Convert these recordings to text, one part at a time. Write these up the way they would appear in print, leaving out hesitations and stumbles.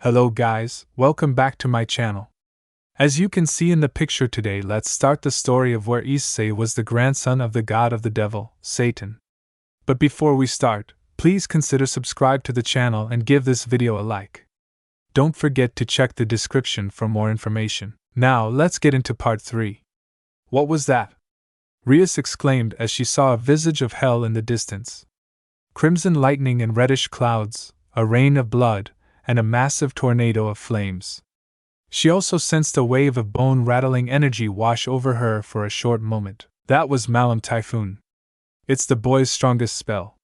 Hello guys, welcome back to my channel. As you can see in the picture today, let's start the story of where Issei was the grandson of the god of the devil, Satan. But before we start, please consider subscribe to the channel and give this video a like. Don't forget to check the description for more information. Now let's get into part 3. What was that? Rias exclaimed as she saw a visage of hell in the distance. Crimson lightning and reddish clouds, a rain of blood, and a massive tornado of flames. She also sensed a wave of bone-rattling energy wash over her for a short moment. That was Malum Typhoon. It's the boy's strongest spell.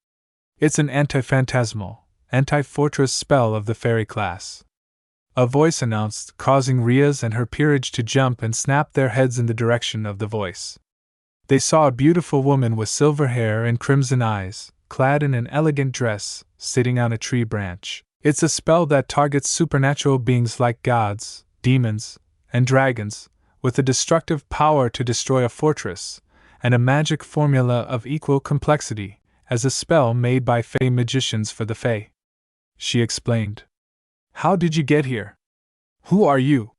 It's an anti-phantasmal, anti-fortress spell of the fairy class. A voice announced, causing Rias and her peerage to jump and snap their heads in the direction of the voice. They saw a beautiful woman with silver hair and crimson eyes, clad in an elegant dress, sitting on a tree branch. It's a spell that targets supernatural beings like gods, demons, and dragons, with a destructive power to destroy a fortress, and a magic formula of equal complexity as a spell made by Fey magicians for the Fey. She explained. How did you get here? Who are you?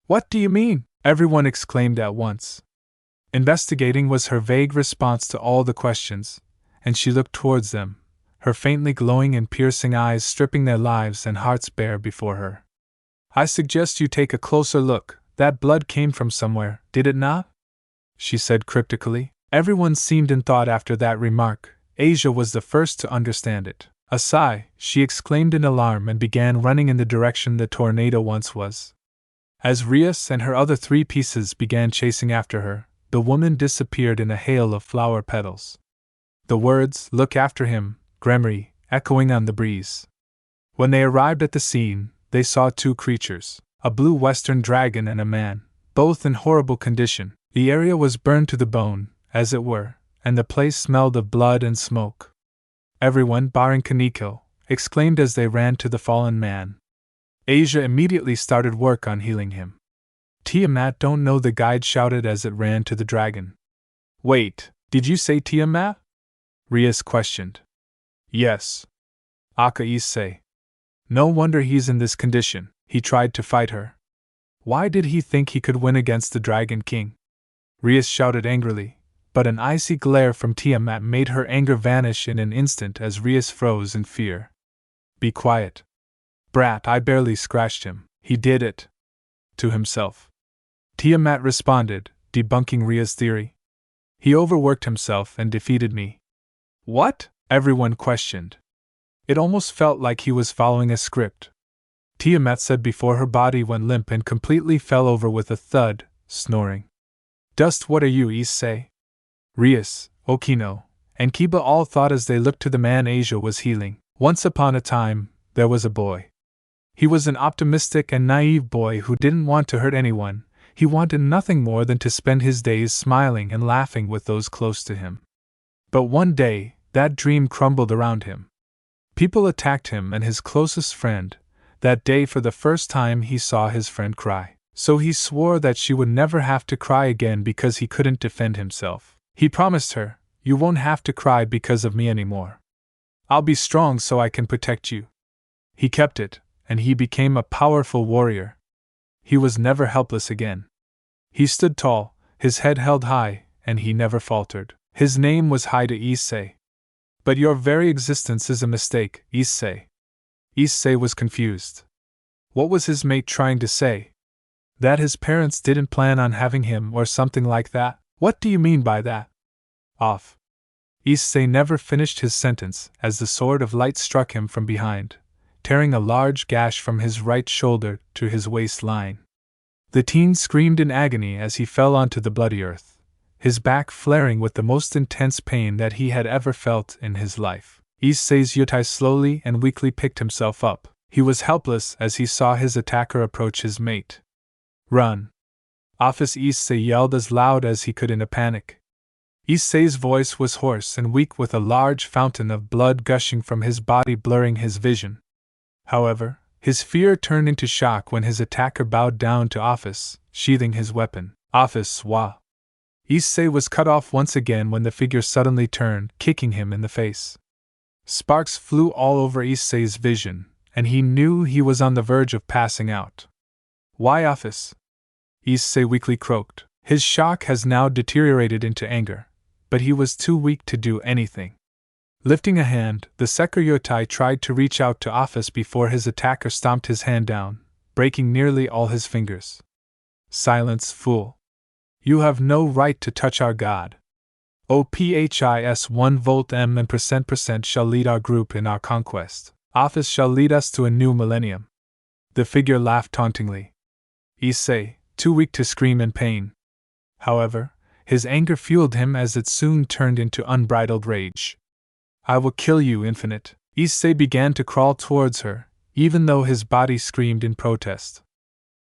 What do you mean? Everyone exclaimed at once. Investigating was her vague response to all the questions, and she looked towards them, her faintly glowing and piercing eyes stripping their lives and hearts bare before her. I suggest you take a closer look. That blood came from somewhere, did it not? She said cryptically. Everyone seemed in thought after that remark. Asia was the first to understand it. A sigh, she exclaimed in alarm and began running in the direction the tornado once was. As Rias and her other 3 pieces began chasing after her, the woman disappeared in a hail of flower petals. The words, "Look after him," Gremory, echoing on the breeze. When they arrived at the scene, they saw 2 creatures, a blue western dragon and a man, both in horrible condition. The area was burned to the bone, as it were, and the place smelled of blood and smoke. Everyone, barring Kaneko, exclaimed as they ran to the fallen man. Asia immediately started work on healing him. Tiamat, don't know, the guide shouted as it ran to the dragon. Wait, did you say Tiamat? Rias questioned. Yes. Aka Issei. No wonder he's in this condition. He tried to fight her. Why did he think he could win against the Dragon King? Rias shouted angrily, but an icy glare from Tiamat made her anger vanish in an instant as Rias froze in fear. Be quiet. Brat, I barely scratched him. He did it. To himself. Tiamat responded, debunking Rias' theory. He overworked himself and defeated me. What? Everyone questioned. It almost felt like he was following a script. Tiamat said before her body went limp and completely fell over with a thud, snoring. Dust, what are you, Issei? Rias, Okino, and Kiba all thought as they looked to the man Asia was healing. Once upon a time, there was a boy. He was an optimistic and naive boy who didn't want to hurt anyone. He wanted nothing more than to spend his days smiling and laughing with those close to him. But one day, that dream crumbled around him. People attacked him and his closest friend. That day, for the first time, he saw his friend cry. So he swore that she would never have to cry again because he couldn't defend himself. He promised her, "You won't have to cry because of me anymore. I'll be strong so I can protect you." He kept it, and he became a powerful warrior. He was never helpless again. He stood tall, his head held high, and he never faltered. His name was Haida Issei. But your very existence is a mistake, Issei. Issei was confused. What was his mate trying to say? That his parents didn't plan on having him or something like that? What do you mean by that? Off. Issei never finished his sentence as the sword of light struck him from behind, tearing a large gash from his right shoulder to his waistline. The teen screamed in agony as he fell onto the bloody earth, his back flaring with the most intense pain that he had ever felt in his life. Issei's Yutai slowly and weakly picked himself up. He was helpless as he saw his attacker approach his mate. Run! Office, Issei yelled as loud as he could in a panic. Issei's voice was hoarse and weak with a large fountain of blood gushing from his body blurring his vision. However, his fear turned into shock when his attacker bowed down to Office, sheathing his weapon. Office, wa! Issei was cut off once again when the figure suddenly turned, kicking him in the face. Sparks flew all over Issei's vision, and he knew he was on the verge of passing out. Why office? Issei weakly croaked. His shock has now deteriorated into anger, but he was too weak to do anything. Lifting a hand, the Sekiryuutei tried to reach out to office before his attacker stomped his hand down, breaking nearly all his fingers. Silence, fool. You have no right to touch our god. OPHIS 1 volt M and percent shall lead our group in our conquest. Office shall lead us to a new millennium. The figure laughed tauntingly. Issei, too weak to scream in pain. However, his anger fueled him as it soon turned into unbridled rage. I will kill you, Infinite. Issei began to crawl towards her, even though his body screamed in protest.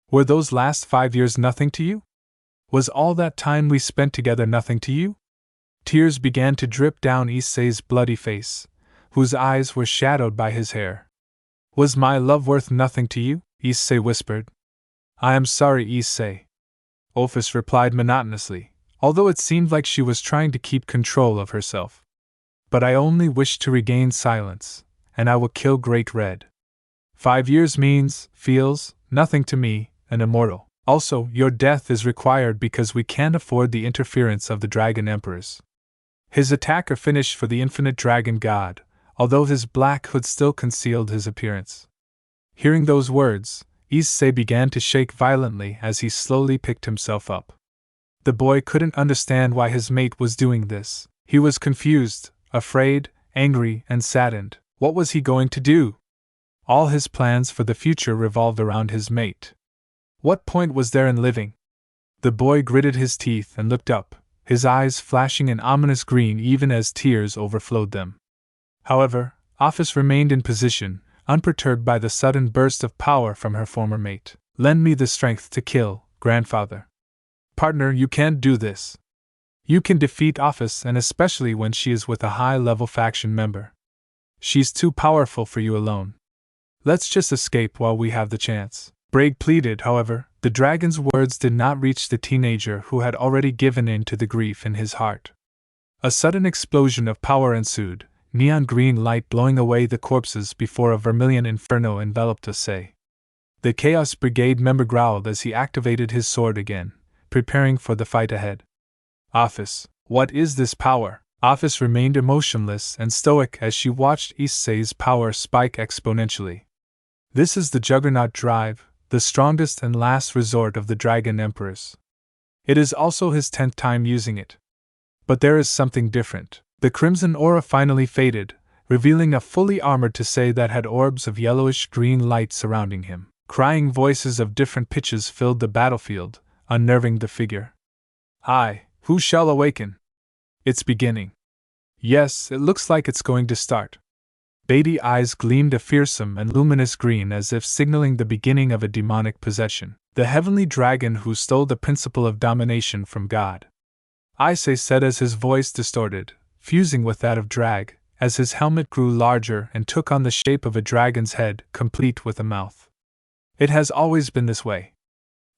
Were those last 5 years nothing to you? Was all that time we spent together nothing to you? Tears began to drip down Issei's bloody face, whose eyes were shadowed by his hair. Was my love worth nothing to you? Issei whispered. I am sorry, Issei. Office replied monotonously, although it seemed like she was trying to keep control of herself. But I only wish to regain silence, and I will kill Great Red. 5 years feels, nothing to me, an immortal. Also, your death is required because we can't afford the interference of the Dragon Emperors. His attacker finished for the infinite dragon god, although his black hood still concealed his appearance. Hearing those words, Issei began to shake violently as he slowly picked himself up. The boy couldn't understand why his mate was doing this. He was confused, afraid, angry, and saddened. What was he going to do? All his plans for the future revolved around his mate. What point was there in living? The boy gritted his teeth and looked up, his eyes flashing an ominous green even as tears overflowed them. However, Office remained in position, unperturbed by the sudden burst of power from her former mate. Lend me the strength to kill, grandfather. Partner, you can't do this. You can defeat Office, and especially when she is with a high-level faction member. She's too powerful for you alone. Let's just escape while we have the chance. Braig pleaded. However, the dragon's words did not reach the teenager who had already given in to the grief in his heart. A sudden explosion of power ensued, neon green light blowing away the corpses before a vermilion inferno enveloped Issei. The Chaos Brigade member growled as he activated his sword again, preparing for the fight ahead. Office, what is this power? Office remained emotionless and stoic as she watched Issei's power spike exponentially. This is the Juggernaut Drive, the strongest and last resort of the Dragon Emperors. It is also his 10th time using it. But there is something different. The crimson aura finally faded, revealing a fully armored Issei that had orbs of yellowish-green light surrounding him. Crying voices of different pitches filled the battlefield, unnerving the figure. Who shall awaken? It's beginning. Yes, it looks like it's going to start. Beady eyes gleamed a fearsome and luminous green as if signaling the beginning of a demonic possession. The heavenly dragon who stole the principle of domination from God. Issei said as his voice distorted, fusing with that of Drag, as his helmet grew larger and took on the shape of a dragon's head, complete with a mouth. It has always been this way.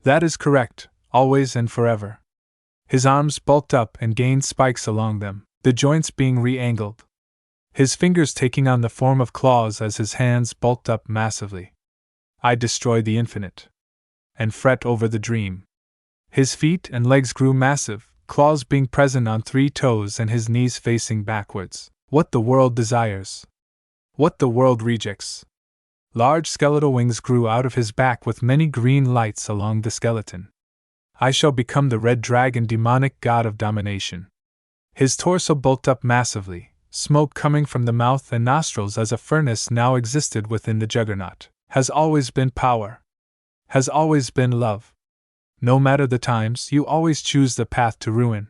That is correct, always and forever. His arms bulked up and gained spikes along them, the joints being re-angled. His fingers taking on the form of claws as his hands bulked up massively. I destroy the infinite. And fret over the dream. His feet and legs grew massive, claws being present on 3 toes and his knees facing backwards. What the world desires. What the world rejects. Large skeletal wings grew out of his back with many green lights along the skeleton. I shall become the red dragon, demonic god of domination. His torso bulked up massively, smoke coming from the mouth and nostrils as a furnace now existed within the juggernaut. Has always been power. Has always been love. No matter the times, you always choose the path to ruin.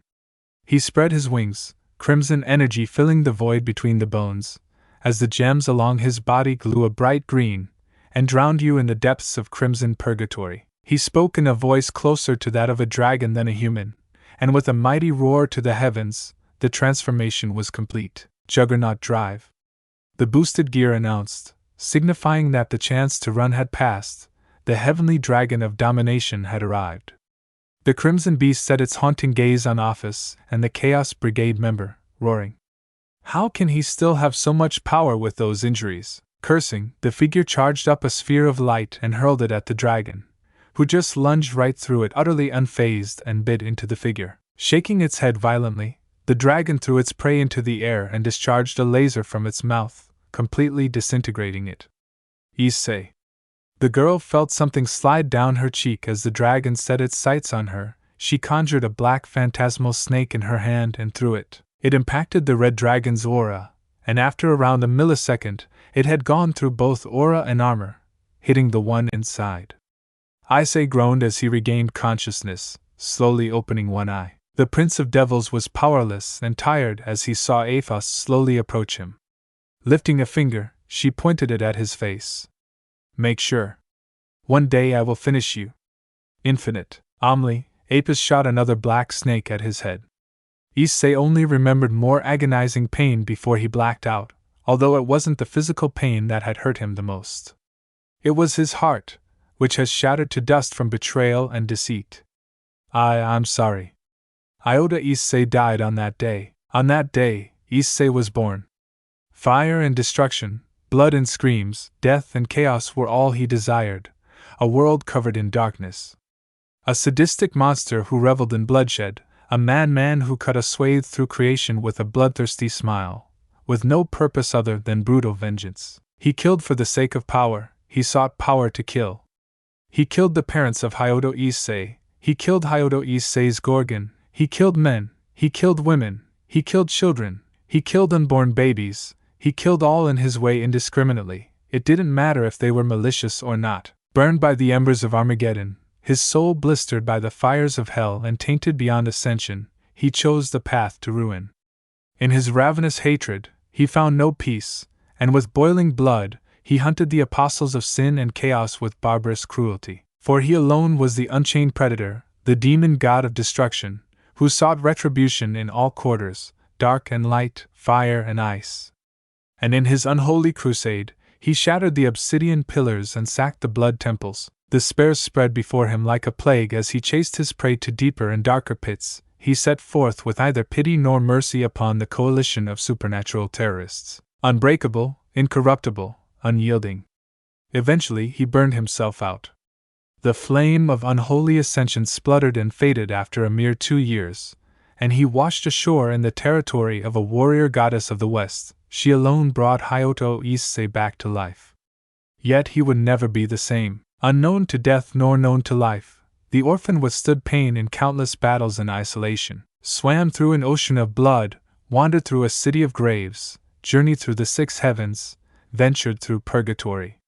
He spread his wings, crimson energy filling the void between the bones, as the gems along his body glue a bright green, and drowned you in the depths of crimson purgatory. He spoke in a voice closer to that of a dragon than a human, and with a mighty roar to the heavens, the transformation was complete. Juggernaut Drive. The boosted gear announced, signifying that the chance to run had passed. The heavenly dragon of domination had arrived. The crimson beast set its haunting gaze on Office and the Chaos Brigade member, roaring. How can he still have so much power with those injuries? Cursing, the figure charged up a sphere of light and hurled it at the dragon, who just lunged right through it, utterly unfazed, and bit into the figure. Shaking its head violently, the dragon threw its prey into the air and discharged a laser from its mouth, completely disintegrating it. Issei. The girl felt something slide down her cheek as the dragon set its sights on her. She conjured a black phantasmal snake in her hand and threw it. It impacted the red dragon's aura, and after around a millisecond, it had gone through both aura and armor, hitting the one inside. Issei groaned as he regained consciousness, slowly opening one eye. The Prince of Devils was powerless and tired as he saw Athos slowly approach him. Lifting a finger, she pointed it at his face. Make sure. One day I will finish you. Infinite. Amli, Apis shot another black snake at his head. Issei only remembered more agonizing pain before he blacked out, although it wasn't the physical pain that had hurt him the most. It was his heart, which has shattered to dust from betrayal and deceit. I'm sorry. Iota Issei died on that day. On that day, Issei was born. Fire and destruction, blood and screams, death and chaos were all he desired, a world covered in darkness. A sadistic monster who reveled in bloodshed, a madman who cut a swathe through creation with a bloodthirsty smile, with no purpose other than brutal vengeance. He killed for the sake of power, he sought power to kill. He killed the parents of Hyodo Issei, he killed Hyodo Issei's Gorgon, he killed men, he killed women, he killed children, he killed unborn babies, he killed all in his way indiscriminately. It didn't matter if they were malicious or not. Burned by the embers of Armageddon, his soul blistered by the fires of hell and tainted beyond ascension, he chose the path to ruin. In his ravenous hatred, he found no peace, and with boiling blood, he hunted the apostles of sin and chaos with barbarous cruelty. For he alone was the unchained predator, the demon god of destruction, who sought retribution in all quarters, dark and light, fire and ice. And in his unholy crusade, he shattered the obsidian pillars and sacked the blood temples. Despair spread before him like a plague as he chased his prey to deeper and darker pits. He set forth with neither pity nor mercy upon the coalition of supernatural terrorists. Unbreakable, incorruptible, unyielding. Eventually he burned himself out. The flame of unholy ascension spluttered and faded after a mere 2 years, and he washed ashore in the territory of a warrior goddess of the West. She alone brought Hyodo Issei back to life. Yet he would never be the same. Unknown to death nor known to life, the orphan withstood pain in countless battles in isolation, swam through an ocean of blood, wandered through a city of graves, journeyed through the 6 heavens, ventured through purgatory.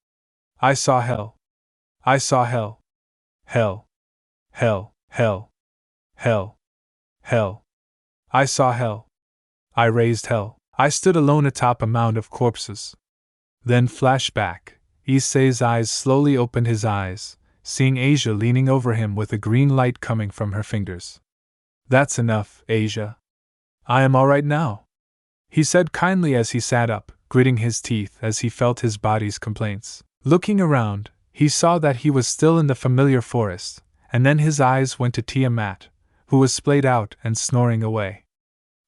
I saw hell. I saw hell. Hell. Hell. Hell. Hell. Hell. I saw hell. I raised hell. I stood alone atop a mound of corpses. Then flashback. Issei's eyes slowly opened his eyes, seeing Asia leaning over him with a green light coming from her fingers. That's enough, Asia. I am all right now, he said kindly as he sat up, gritting his teeth as he felt his body's complaints. Looking around, he saw that he was still in the familiar forest, and then his eyes went to Tiamat, who was splayed out and snoring away.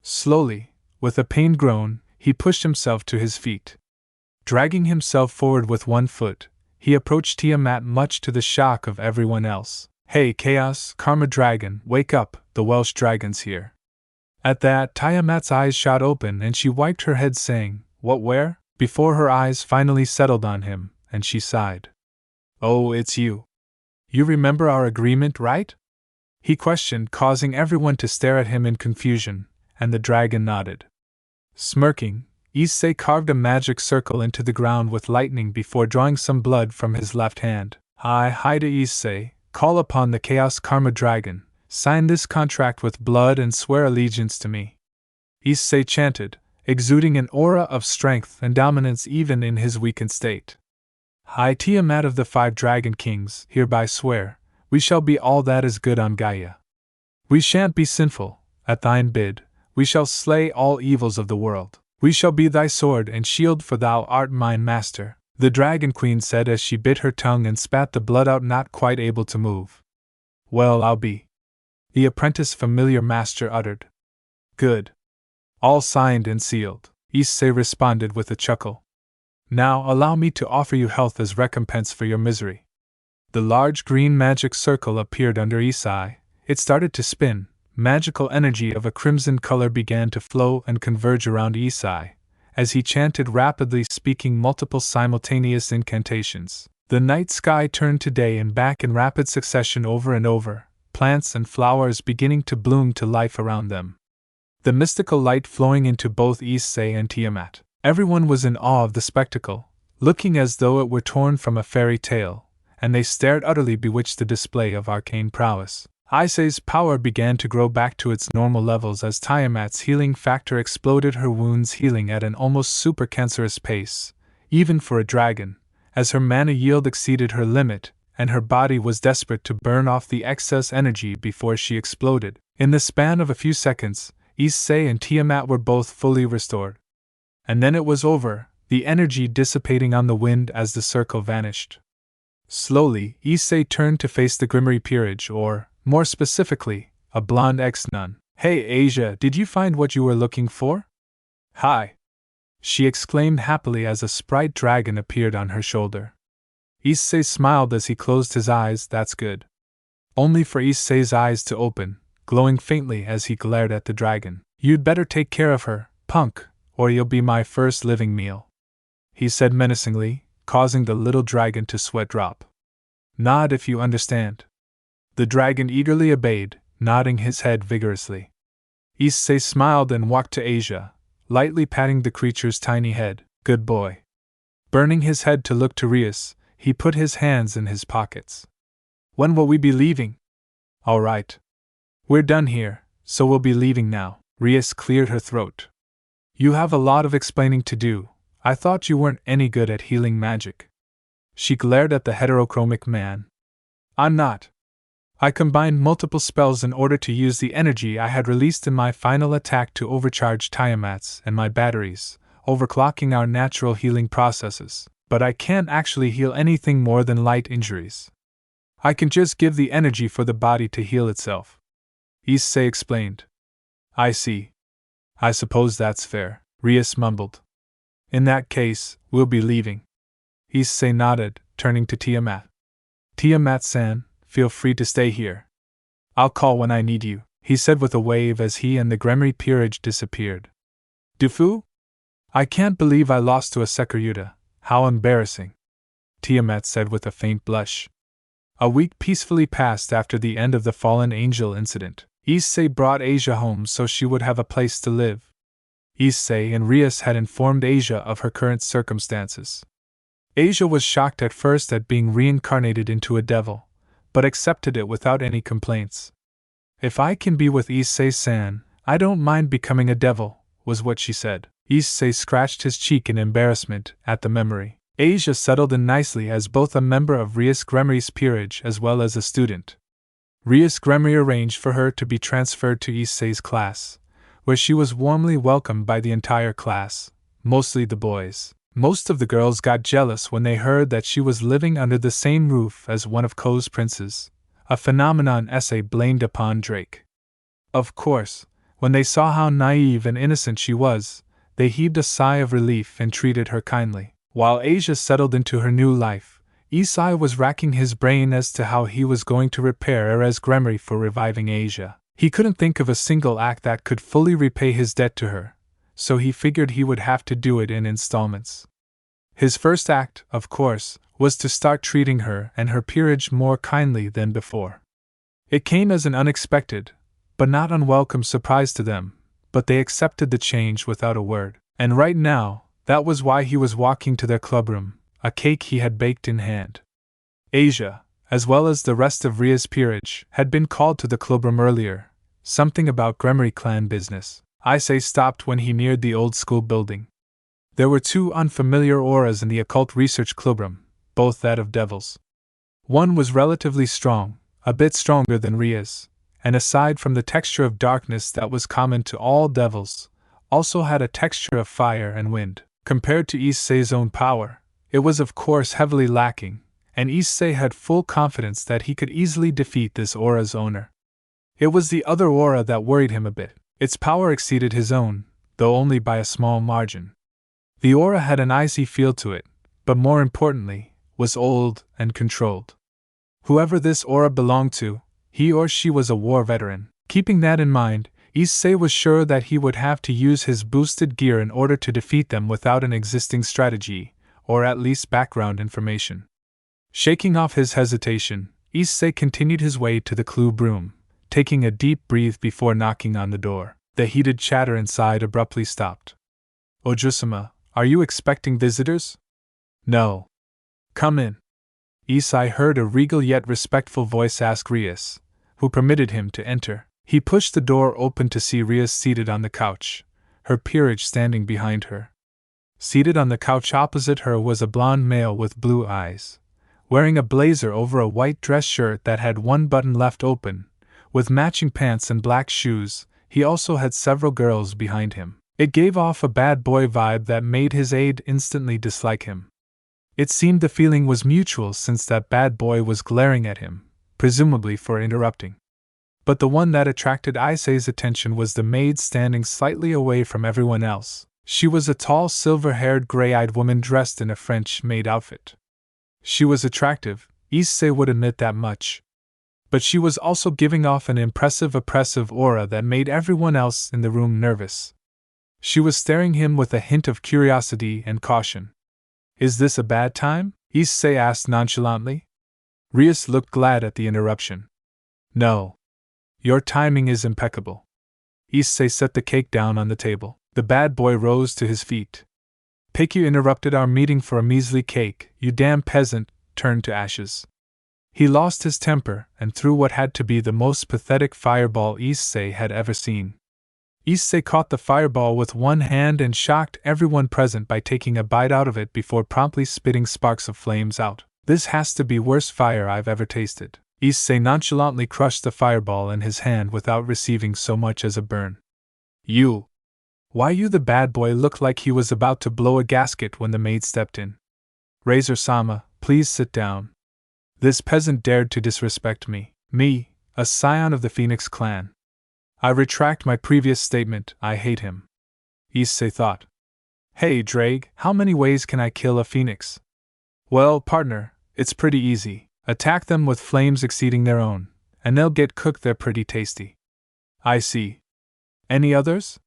Slowly, with a pained groan, he pushed himself to his feet. Dragging himself forward with one foot, he approached Tiamat much to the shock of everyone else. Hey Chaos, Karma Dragon, wake up, the Welsh dragon's here. At that, Tiamat's eyes shot open and she wiped her head saying, What where? Before her eyes finally settled on him, and she sighed. Oh, it's you. You remember our agreement, right? He questioned, causing everyone to stare at him in confusion, and the dragon nodded. Smirking, Issei carved a magic circle into the ground with lightning before drawing some blood from his left hand. I to Issei, call upon the Chaos Karma Dragon, sign this contract with blood and swear allegiance to me. Issei chanted, exuding an aura of strength and dominance even in his weakened state. I, Tiamat of the 5 Dragon Kings, hereby swear, we shall be all that is good on Gaia. We shan't be sinful, at thine bid, we shall slay all evils of the world. We shall be thy sword and shield, for thou art mine master, the Dragon Queen said as she bit her tongue and spat the blood out, not quite able to move. Well, I'll be. The apprentice familiar master uttered. Good. All signed and sealed, Issei responded with a chuckle. Now allow me to offer you health as recompense for your misery. The large green magic circle appeared under Issei. It started to spin. Magical energy of a crimson color began to flow and converge around Issei, as he chanted rapidly, speaking multiple simultaneous incantations. The night sky turned to day and back in rapid succession over and over, plants and flowers beginning to bloom to life around them. The mystical light flowing into both Issei and Tiamat. Everyone was in awe of the spectacle, looking as though it were torn from a fairy tale, and they stared utterly bewitched the display of arcane prowess. Issei's power began to grow back to its normal levels as Tiamat's healing factor exploded, her wounds healing at an almost super-cancerous pace, even for a dragon, as her mana yield exceeded her limit, and her body was desperate to burn off the excess energy before she exploded. In the span of a few seconds, Issei and Tiamat were both fully restored. And then it was over, the energy dissipating on the wind as the circle vanished. Slowly, Issei turned to face the Grimmery Peerage, or, more specifically, a blonde ex-nun. "Hey Asia, did you find what you were looking for?" "Hi!" she exclaimed happily as a sprite dragon appeared on her shoulder. Issei smiled as he closed his eyes. "That's good." Only for Issei's eyes to open, glowing faintly as he glared at the dragon. "You'd better take care of her, punk, or you'll be my first living meal," he said menacingly, causing the little dragon to sweat drop. "Nod if you understand." The dragon eagerly obeyed, nodding his head vigorously. Issei smiled and walked to Asia, lightly patting the creature's tiny head. "Good boy." Burning his head to look to Rias, he put his hands in his pockets. "When will we be leaving?" "All right. We're done here, so we'll be leaving now." Rias cleared her throat. "You have a lot of explaining to do. I thought you weren't any good at healing magic." She glared at the heterochromic man. "I'm not. I combined multiple spells in order to use the energy I had released in my final attack to overcharge Tiamat's and my batteries, overclocking our natural healing processes, but I can't actually heal anything more than light injuries. I can just give the energy for the body to heal itself," Issei explained. "I see. I suppose that's fair," Rias mumbled. "In that case, we'll be leaving." Issei nodded, turning to Tiamat. "Tiamat-san, feel free to stay here. I'll call when I need you," he said with a wave as he and the Grimmery Peerage disappeared. "Dufu? I can't believe I lost to a Sekiryuutei. How embarrassing," Tiamat said with a faint blush. A week peacefully passed after the end of the fallen angel incident. Issei brought Asia home so she would have a place to live. Issei and Rias had informed Asia of her current circumstances. Asia was shocked at first at being reincarnated into a devil, but accepted it without any complaints. "If I can be with Issei-san, I don't mind becoming a devil," was what she said. Issei scratched his cheek in embarrassment at the memory. Asia settled in nicely as both a member of Rias Grimmery's peerage as well as a student. Rias Grimmery arranged for her to be transferred to Issei's class, where she was warmly welcomed by the entire class, mostly the boys. Most of the girls got jealous when they heard that she was living under the same roof as one of Ko's princes, a phenomenon Issei blamed upon Drake. Of course, when they saw how naive and innocent she was, they heaved a sigh of relief and treated her kindly. While Asia settled into her new life, Issei was racking his brain as to how he was going to repair Erez Grimmery for reviving Asia. He couldn't think of a single act that could fully repay his debt to her, so he figured he would have to do it in installments. His first act, of course, was to start treating her and her peerage more kindly than before. It came as an unexpected, but not unwelcome surprise to them, but they accepted the change without a word. And right now, that was why he was walking to their clubroom, a cake he had baked in hand. Asia, as well as the rest of Ria's peerage, had been called to the clubroom earlier, something about Grimmery clan business. Issei stopped when he neared the old school building. There were two unfamiliar auras in the occult research clubroom, both that of devils. One was relatively strong, a bit stronger than Ria's, and aside from the texture of darkness that was common to all devils, also had a texture of fire and wind. Compared to Issei's own power, it was of course heavily lacking, and Issei had full confidence that he could easily defeat this aura's owner. It was the other aura that worried him a bit. Its power exceeded his own, though only by a small margin. The aura had an icy feel to it, but more importantly, was old and controlled. Whoever this aura belonged to, he or she was a war veteran. Keeping that in mind, Issei was sure that he would have to use his boosted gear in order to defeat them without an existing strategy, or at least background information. Shaking off his hesitation, Issei continued his way to the clue room, taking a deep breath before knocking on the door. The heated chatter inside abruptly stopped. Ojusama, are you expecting visitors? No. Come in. Issei heard a regal yet respectful voice ask Rias, who permitted him to enter. He pushed the door open to see Rias seated on the couch, her peerage standing behind her. Seated on the couch opposite her was a blond male with blue eyes, wearing a blazer over a white dress shirt that had one button left open. With matching pants and black shoes, he also had several girls behind him. It gave off a bad boy vibe that made his aide instantly dislike him. It seemed the feeling was mutual since that bad boy was glaring at him, presumably for interrupting. But the one that attracted Issei's attention was the maid standing slightly away from everyone else. She was a tall, silver-haired, gray-eyed woman dressed in a French-made outfit. She was attractive, Issei would admit that much. But she was also giving off an impressive, oppressive aura that made everyone else in the room nervous. She was staring him with a hint of curiosity and caution. Is this a bad time? Issei asked nonchalantly. Rias looked glad at the interruption. No. Your timing is impeccable. Issei set the cake down on the table. The bad boy rose to his feet. Pick, you interrupted our meeting for a measly cake, you damn peasant, turned to ashes. He lost his temper and threw what had to be the most pathetic fireball Issei had ever seen. Issei caught the fireball with one hand and shocked everyone present by taking a bite out of it before promptly spitting sparks of flames out. This has to be worst fire I've ever tasted. Issei nonchalantly crushed the fireball in his hand without receiving so much as a burn. You! Why, you, the bad boy looked like he was about to blow a gasket when the maid stepped in. Razor-sama, please sit down. This peasant dared to disrespect me, a scion of the Phoenix clan. I retract my previous statement, I hate him. Issei thought. Hey Drake, how many ways can I kill a phoenix? Well, partner, it's pretty easy. Attack them with flames exceeding their own, and they'll get cooked. They're pretty tasty. I see. Any others?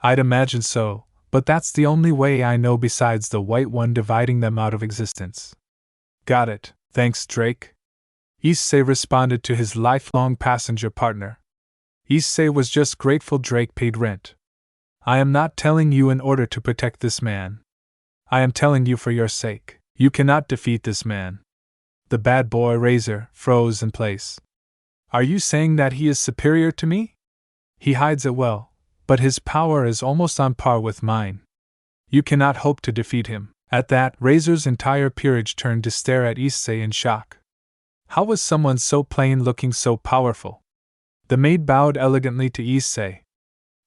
I'd imagine so, but that's the only way I know besides the white one dividing them out of existence. Got it, thanks Drake. Issei responded to his lifelong passenger partner. Issei was just grateful Drake paid rent. I am not telling you in order to protect this man. I am telling you for your sake. You cannot defeat this man. The bad boy Razor froze in place. Are you saying that he is superior to me? He hides it well, but his power is almost on par with mine. You cannot hope to defeat him. At that, Razor's entire peerage turned to stare at Issei in shock. How was someone so plain looking so powerful? The maid bowed elegantly to Issei.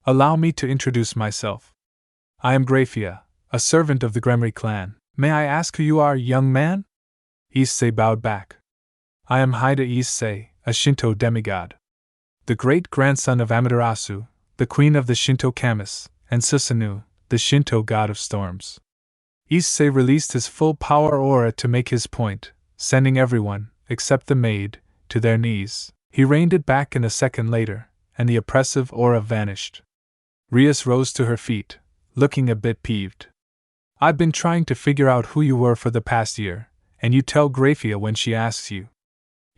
Allow me to introduce myself. I am Grafia, a servant of the Gremry clan. May I ask who you are, young man? Issei bowed back. I am Haida Issei, a Shinto demigod. The great-grandson of Amaterasu, the queen of the Shinto Kamis, and Susanoo, the Shinto god of storms. Issei released his full power aura to make his point, sending everyone, except the maid, to their knees. He reined it back in a second later, and the oppressive aura vanished. Rias rose to her feet, looking a bit peeved. I've been trying to figure out who you were for the past year, and you tell Grafia when she asks you.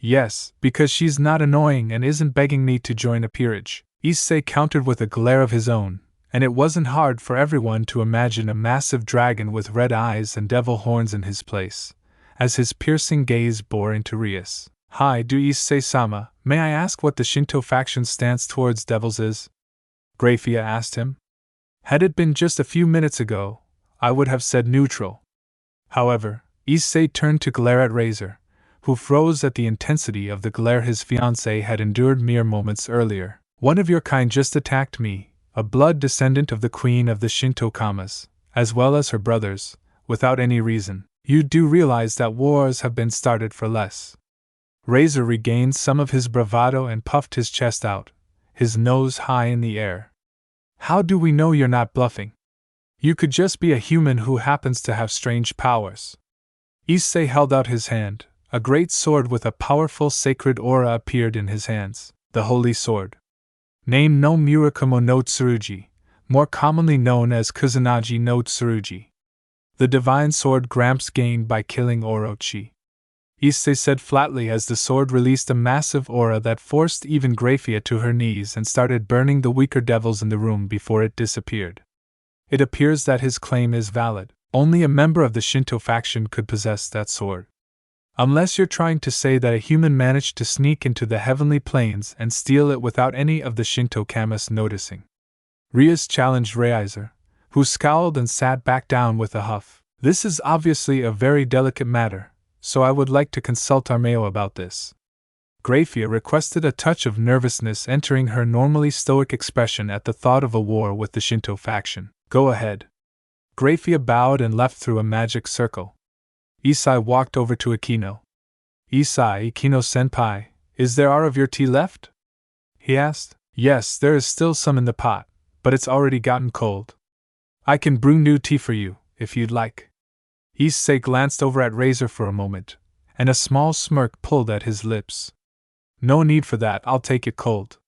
Yes, because she's not annoying and isn't begging me to join a peerage. Issei countered with a glare of his own, and it wasn't hard for everyone to imagine a massive dragon with red eyes and devil horns in his place, as his piercing gaze bore into Rias. Hi, do Issei-sama, may I ask what the Shinto faction's stance towards devils is? Grafia asked him. Had it been just a few minutes ago, I would have said neutral. However, Issei turned to glare at Razor, who froze at the intensity of the glare his fiancée had endured mere moments earlier. One of your kind just attacked me, a blood descendant of the queen of the Shinto Kamas, as well as her brothers, without any reason. You do realize that wars have been started for less. Razor regained some of his bravado and puffed his chest out, his nose high in the air. How do we know you're not bluffing? You could just be a human who happens to have strange powers. Issei held out his hand. A great sword with a powerful sacred aura appeared in his hands, the Holy Sword. Name no Murakumo no Tsurugi, more commonly known as Kusanagi no Tsurugi. The divine sword Gramps gained by killing Orochi. Issei said flatly as the sword released a massive aura that forced even Graphia to her knees and started burning the weaker devils in the room before it disappeared. It appears that his claim is valid. Only a member of the Shinto faction could possess that sword. Unless you're trying to say that a human managed to sneak into the heavenly planes and steal it without any of the Shinto kamists noticing. Rias challenged Reiser, who scowled and sat back down with a huff. This is obviously a very delicate matter, so I would like to consult Armeo about this. Graphia requested, a touch of nervousness entering her normally stoic expression at the thought of a war with the Shinto faction. Go ahead. Graphia bowed and left through a magic circle. Issei walked over to Akino. Issei, Akino-senpai, is there of your tea left? He asked. Yes, there is still some in the pot, but it's already gotten cold. I can brew new tea for you, if you'd like. Issei glanced over at Razor for a moment, and a small smirk pulled at his lips. No need for that, I'll take it cold.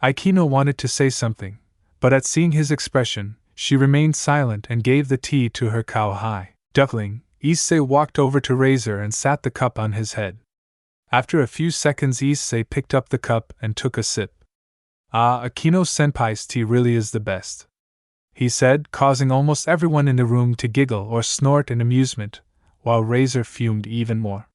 Akino wanted to say something, but at seeing his expression, she remained silent and gave the tea to her cowhide. Duckling, Issei walked over to Razor and sat the cup on his head. After a few seconds, Issei picked up the cup and took a sip. Ah, Akino-senpai's tea really is the best, he said, causing almost everyone in the room to giggle or snort in amusement, while Razor fumed even more.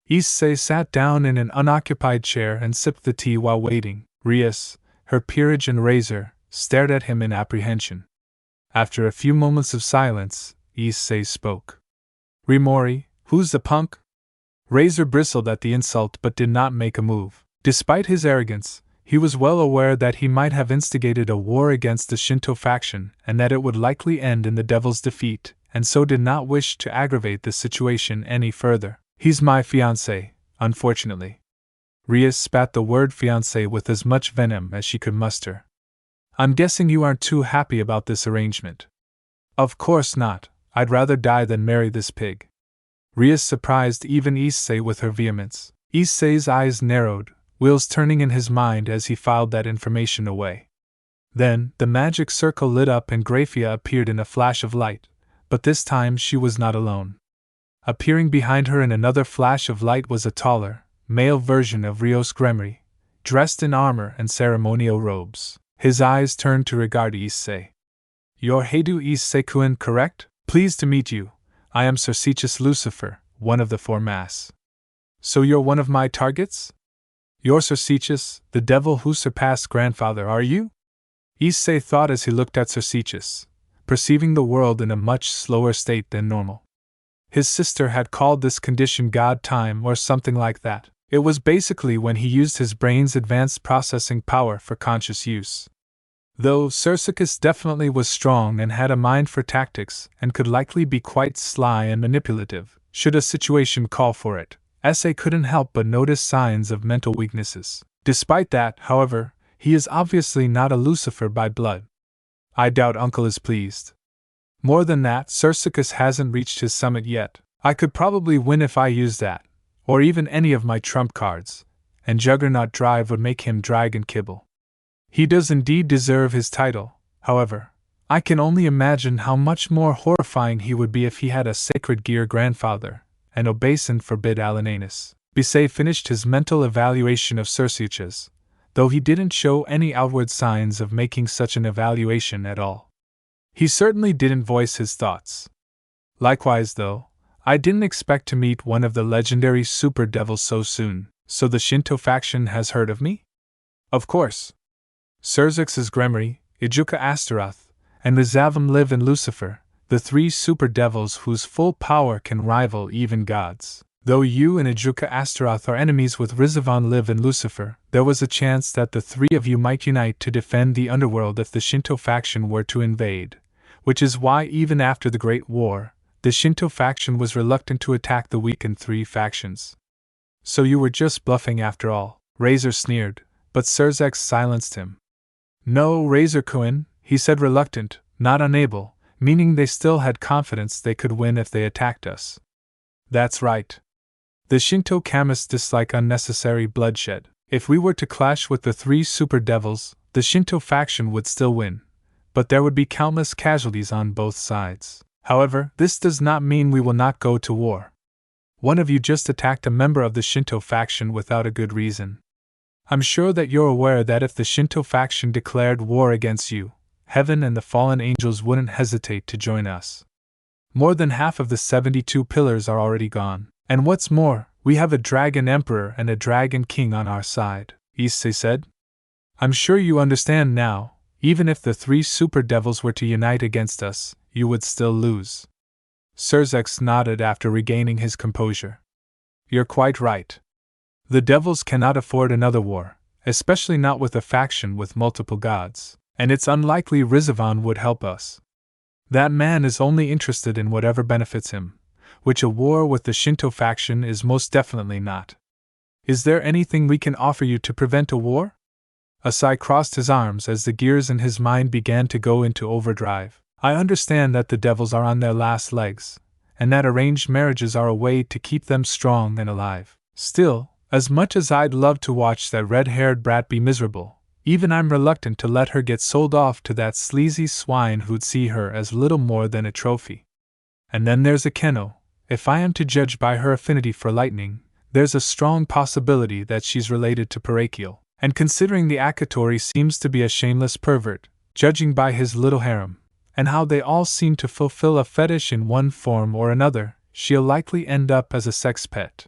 Issei sat down in an unoccupied chair and sipped the tea while waiting. Rias, her peerage, and Razor stared at him in apprehension. After a few moments of silence, Issei spoke. Rimori, who's the punk? Razor bristled at the insult but did not make a move. Despite his arrogance, he was well aware that he might have instigated a war against the Shinto faction and that it would likely end in the devil's defeat, and so did not wish to aggravate the situation any further. He's my fiancé, unfortunately. Rias spat the word fiancé with as much venom as she could muster. I'm guessing you aren't too happy about this arrangement. Of course not, I'd rather die than marry this pig. Rias surprised even Issei with her vehemence. Issei's eyes narrowed, wheels turning in his mind as he filed that information away. Then, the magic circle lit up and Graphia appeared in a flash of light, but this time she was not alone. Appearing behind her in another flash of light was a taller, male version of Rios Gremory, dressed in armor and ceremonial robes. His eyes turned to regard Issei. You're Heidu Issei-kun, correct? Pleased to meet you. I am Cercichus Lucifer, one of the Four Mass. So you're one of my targets? You're Cercichus, the devil who surpassed grandfather, are you? Issei thought as he looked at Cercichus, perceiving the world in a much slower state than normal. His sister had called this condition God time or something like that. It was basically when he used his brain's advanced processing power for conscious use. Though Cercichus definitely was strong and had a mind for tactics and could likely be quite sly and manipulative, should a situation call for it, Issei couldn't help but notice signs of mental weaknesses. Despite that, however, he is obviously not a Lucifer by blood. I doubt Uncle is pleased. More than that, Cercichus hasn't reached his summit yet. I could probably win if I used that, or even any of my trump cards, and Juggernaut Drive would make him Dragon Kibble. He does indeed deserve his title, however. I can only imagine how much more horrifying he would be if he had a sacred gear grandfather, and obeisant forbid Alinanus. Issei finished his mental evaluation of Cercichus, though he didn't show any outward signs of making such an evaluation at all. He certainly didn't voice his thoughts. Likewise, though, I didn't expect to meet one of the legendary super devils so soon. So the Shinto faction has heard of me? Of course. Cercichus Gremory, Ijuka Astaroth, and Rizavam live in Lucifer, the three super devils whose full power can rival even gods. Though you and Ijuka Astaroth are enemies with Rizavan live in Lucifer, there was a chance that the three of you might unite to defend the underworld if the Shinto faction were to invade, which is why even after the Great War, the Shinto faction was reluctant to attack the weakened three factions. So you were just bluffing after all, Razor sneered, but Cercichus silenced him. No, Razor-kun, he said reluctant, not unable, meaning they still had confidence they could win if they attacked us. That's right. The Shinto kamists dislike unnecessary bloodshed. If we were to clash with the 3 super devils, the Shinto faction would still win, but there would be countless casualties on both sides. However, this does not mean we will not go to war. One of you just attacked a member of the Shinto faction without a good reason. I'm sure that you're aware that if the Shinto faction declared war against you, heaven and the fallen angels wouldn't hesitate to join us. More than half of the 72 pillars are already gone. And what's more, we have a dragon emperor and a dragon king on our side, Issei said. I'm sure you understand now, even if the 3 super devils were to unite against us, you would still lose. Serzex nodded after regaining his composure. You're quite right. The devils cannot afford another war, especially not with a faction with multiple gods, and it's unlikely Rizvan would help us. That man is only interested in whatever benefits him, which a war with the Shinto faction is most definitely not. Is there anything we can offer you to prevent a war? Issei crossed his arms as the gears in his mind began to go into overdrive. I understand that the devils are on their last legs, and that arranged marriages are a way to keep them strong and alive. Still, as much as I'd love to watch that red-haired brat be miserable, even I'm reluctant to let her get sold off to that sleazy swine who'd see her as little more than a trophy. And then there's Akeno. If I am to judge by her affinity for lightning, there's a strong possibility that she's related to Parakiel. And considering the Akatori seems to be a shameless pervert, judging by his little harem, and how they all seem to fulfill a fetish in one form or another, she'll likely end up as a sex pet.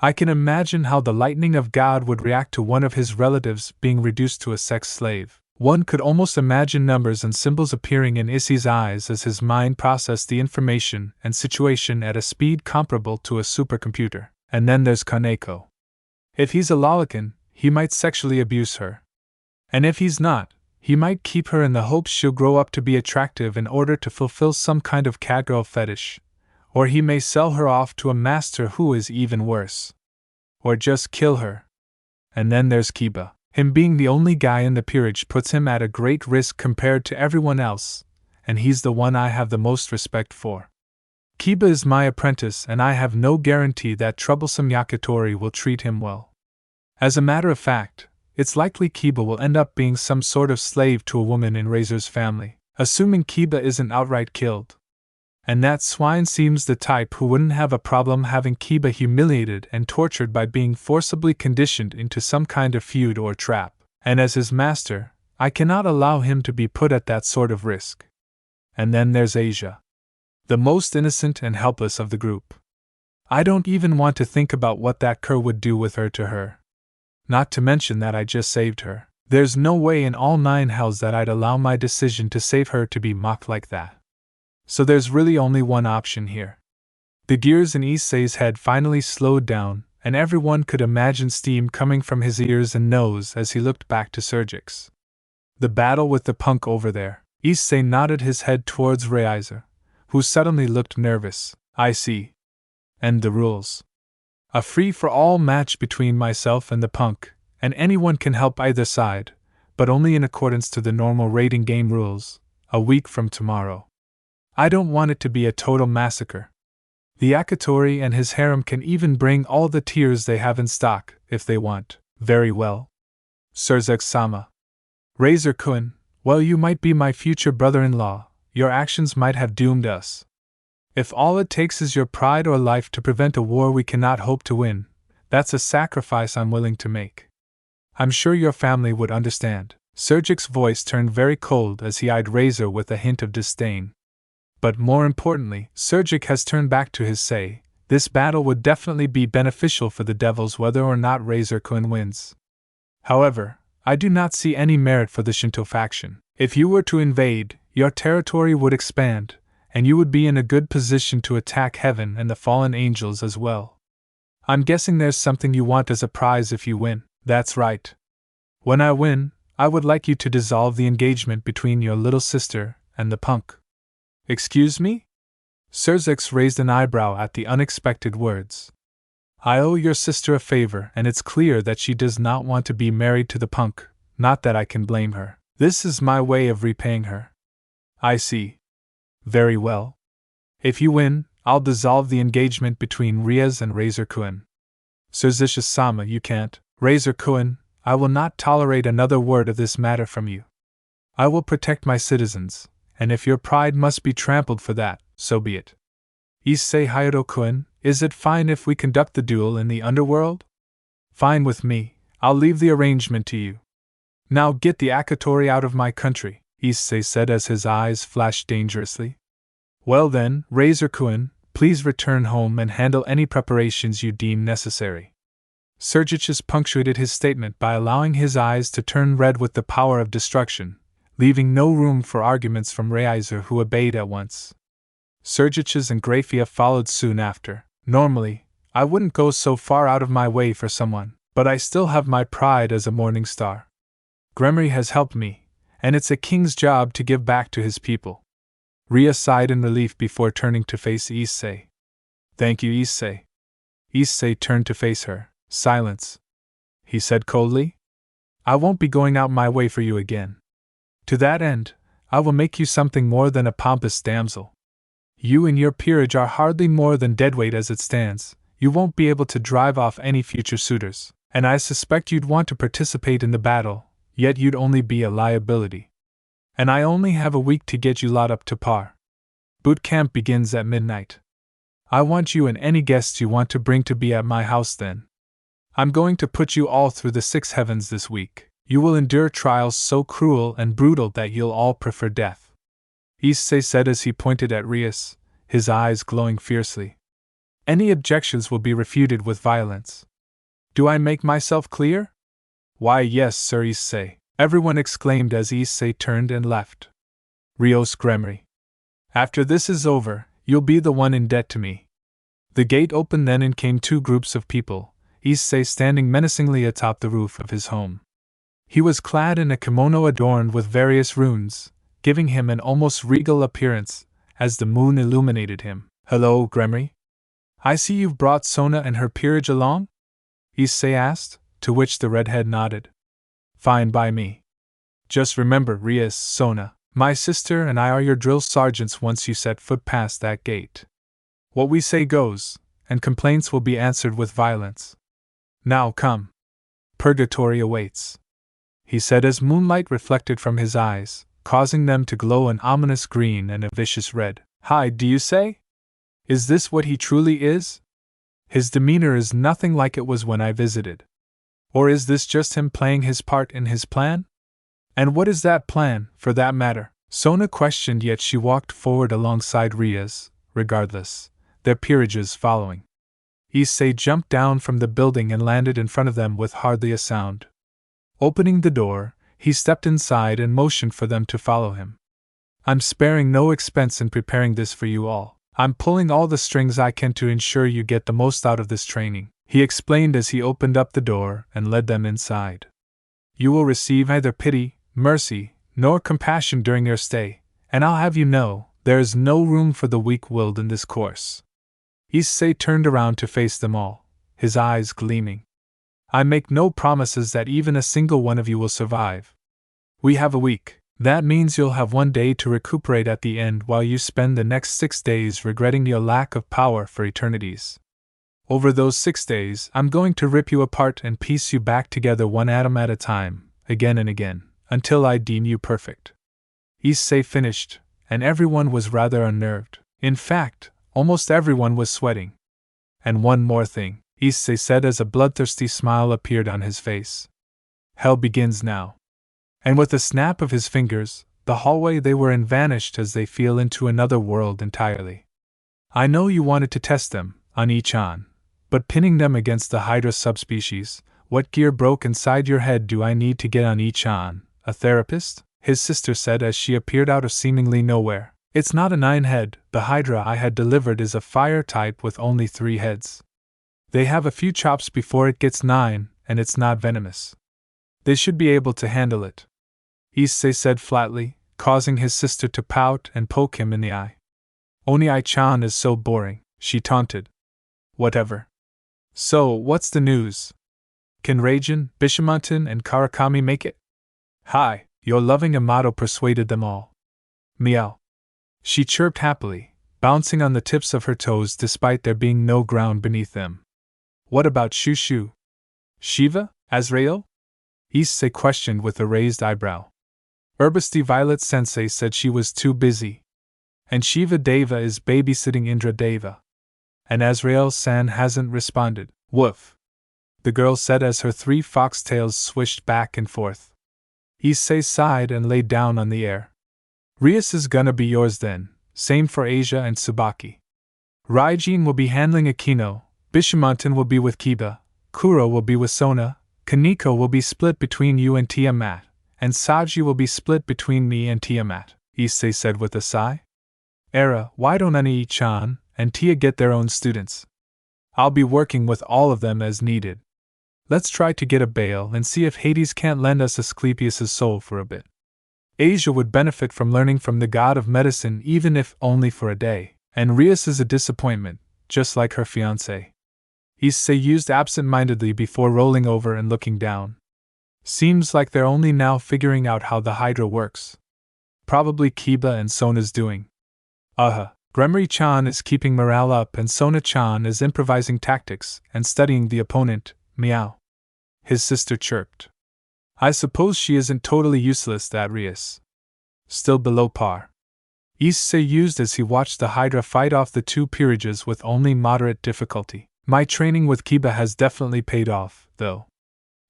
I can imagine how the lightning of God would react to one of his relatives being reduced to a sex slave. One could almost imagine numbers and symbols appearing in Issei's eyes as his mind processed the information and situation at a speed comparable to a supercomputer. And then there's Kaneko. If he's a lolican, he might sexually abuse her. And if he's not, he might keep her in the hopes she'll grow up to be attractive in order to fulfill some kind of catgirl fetish. Or he may sell her off to a master who is even worse. Or just kill her. And then there's Kiba. Him being the only guy in the peerage puts him at a great risk compared to everyone else, and he's the one I have the most respect for. Kiba is my apprentice, and I have no guarantee that troublesome Yakitori will treat him well. As a matter of fact, it's likely Kiba will end up being some sort of slave to a woman in Razor's family, assuming Kiba isn't outright killed. And that swine seems the type who wouldn't have a problem having Kiba humiliated and tortured by being forcibly conditioned into some kind of feud or trap. And as his master, I cannot allow him to be put at that sort of risk. And then there's Asia, the most innocent and helpless of the group. I don't even want to think about what that cur would do with her to her. Not to mention that I just saved her. There's no way in all 9 hells that I'd allow my decision to save her to be mocked like that. So there's really only one option here. The gears in Issei's head finally slowed down, and everyone could imagine steam coming from his ears and nose as he looked back to Sergex. The battle with the punk over there. Issei nodded his head towards Reiser, who suddenly looked nervous. I see. And the rules. A free-for-all match between myself and the punk, and anyone can help either side, but only in accordance to the normal raiding game rules, a week from tomorrow. I don't want it to be a total massacre. The Akatori and his harem can even bring all the tiers they have in stock, if they want. Very well. Serzex-sama. Razor-kun, well, you might be my future brother-in-law, your actions might have doomed us. If all it takes is your pride or life to prevent a war we cannot hope to win, that's a sacrifice I'm willing to make. I'm sure your family would understand. Sergic's voice turned very cold as he eyed Razor with a hint of disdain. But more importantly, Sergic has turned back to his say, this battle would definitely be beneficial for the devils whether or not Razor-kun wins. However, I do not see any merit for the Shinto faction. If you were to invade, your territory would expand, and you would be in a good position to attack heaven and the fallen angels as well. I'm guessing there's something you want as a prize if you win. That's right. When I win, I would like you to dissolve the engagement between your little sister and the punk. Excuse me? Serzex raised an eyebrow at the unexpected words. I owe your sister a favor, and it's clear that she does not want to be married to the punk, not that I can blame her. This is my way of repaying her. I see. Very well. If you win, I'll dissolve the engagement between Riaz and Razor-kun. Surzishus-sama, you can't. Razor-kun, I will not tolerate another word of this matter from you. I will protect my citizens, and if your pride must be trampled for that, so be it. Issei Hayato-kun, is it fine if we conduct the duel in the underworld? Fine with me, I'll leave the arrangement to you. Now get the Akatori out of my country, Issei said as his eyes flashed dangerously. Well then, Razor-kun, please return home and handle any preparations you deem necessary. Sergichus punctuated his statement by allowing his eyes to turn red with the power of destruction, leaving no room for arguments from Reiser, who obeyed at once. Sergichus and Grafia followed soon after. Normally, I wouldn't go so far out of my way for someone, but I still have my pride as a morning star. Gremory has helped me, and it's a king's job to give back to his people. Ria sighed in relief before turning to face Issei. Thank you, Issei. Issei turned to face her. Silence, he said coldly. I won't be going out my way for you again. To that end, I will make you something more than a pompous damsel. You and your peerage are hardly more than deadweight as it stands. You won't be able to drive off any future suitors, and I suspect you'd want to participate in the battle, yet you'd only be a liability. And I only have a week to get you lot up to par. Boot camp begins at midnight. I want you and any guests you want to bring to be at my house then. I'm going to put you all through the 6 heavens this week. You will endure trials so cruel and brutal that you'll all prefer death. Issei said as he pointed at Rias, his eyes glowing fiercely. Any objections will be refuted with violence. Do I make myself clear? Why, yes, Sir Issei, everyone exclaimed as Issei turned and left. Rios Gremory. After this is over, you'll be the one in debt to me. The gate opened then and came 2 groups of people, Issei standing menacingly atop the roof of his home. He was clad in a kimono adorned with various runes, giving him an almost regal appearance as the moon illuminated him. Hello, Gremory. I see you've brought Sona and her peerage along? Issei asked, to which the redhead nodded. Fine by me. Just remember, Rias, Sona, my sister and I are your drill sergeants once you set foot past that gate. What we say goes, and complaints will be answered with violence. Now come. Purgatory awaits, he said as moonlight reflected from his eyes, causing them to glow an ominous green and a vicious red. Hi, do you say? Is this what he truly is? His demeanor is nothing like it was when I visited. Or is this just him playing his part in his plan? And what is that plan, for that matter? Sona questioned, yet she walked forward alongside Rias, regardless, their peerages following. Issei jumped down from the building and landed in front of them with hardly a sound. Opening the door, he stepped inside and motioned for them to follow him. I'm sparing no expense in preparing this for you all. I'm pulling all the strings I can to ensure you get the most out of this training, he explained as he opened up the door and led them inside. You will receive neither pity, mercy, nor compassion during your stay, and I'll have you know, there is no room for the weak-willed in this course. Issei turned around to face them all, his eyes gleaming. I make no promises that even a single one of you will survive. We have a week. That means you'll have 1 day to recuperate at the end while you spend the next 6 days regretting your lack of power for eternities. Over those 6 days, I'm going to rip you apart and piece you back together one atom at a time, again and again, until I deem you perfect. Issei finished, and everyone was rather unnerved. In fact, almost everyone was sweating. And one more thing, Issei said as a bloodthirsty smile appeared on his face. Hell begins now. And with a snap of his fingers, the hallway they were in vanished as they fell into another world entirely. I know you wanted to test them, on each on, but pinning them against the Hydra subspecies, what gear broke inside your head do I need to get on each on? A therapist? His sister said as she appeared out of seemingly nowhere. It's not a 9-head, the Hydra I had delivered is a fire type with only 3 heads. They have a few chops before it gets 9, and it's not venomous. They should be able to handle it, Issei said flatly, causing his sister to pout and poke him in the eye. Oni-chan is so boring, she taunted. Whatever. So, what's the news? Can Raijin, Bishamonten, and Karakami make it? Hi, your loving Amato persuaded them all. Meow. She chirped happily, bouncing on the tips of her toes despite there being no ground beneath them. What about Shushu? Shiva? Azrael? Issei questioned with a raised eyebrow. Urbusti Violet Sensei said she was too busy. And Shiva Deva is babysitting Indra Deva. And Azrael-san hasn't responded. Woof! The girl said as her 3 foxtails swished back and forth. Issei sighed and lay down on the air. Rias is gonna be yours then, same for Asia and Tsubaki. Raijin will be handling Akino, Bishamonten will be with Kiba, Kuro will be with Sona, Kaneko will be split between you and Tiamat, and Saji will be split between me and Tiamat, Issei said with a sigh. Era, why don't Ani-chan and Tia get their own students? I'll be working with all of them as needed. Let's try to get a bail and see if Hades can't lend us Asclepius' soul for a bit. Asia would benefit from learning from the god of medicine even if only for a day, and Rias is a disappointment, just like her fiancé. Issei used absent-mindedly before rolling over and looking down. Seems like they're only now figuring out how the Hydra works. Probably Kiba and Sona's doing. Gremory-chan is keeping morale up and Sona-chan is improvising tactics and studying the opponent, meow. His sister chirped. I suppose she isn't totally useless, that Rias. Still below par. Issei used as he watched the Hydra fight off the 2 peerages with only moderate difficulty. My training with Kiba has definitely paid off, though.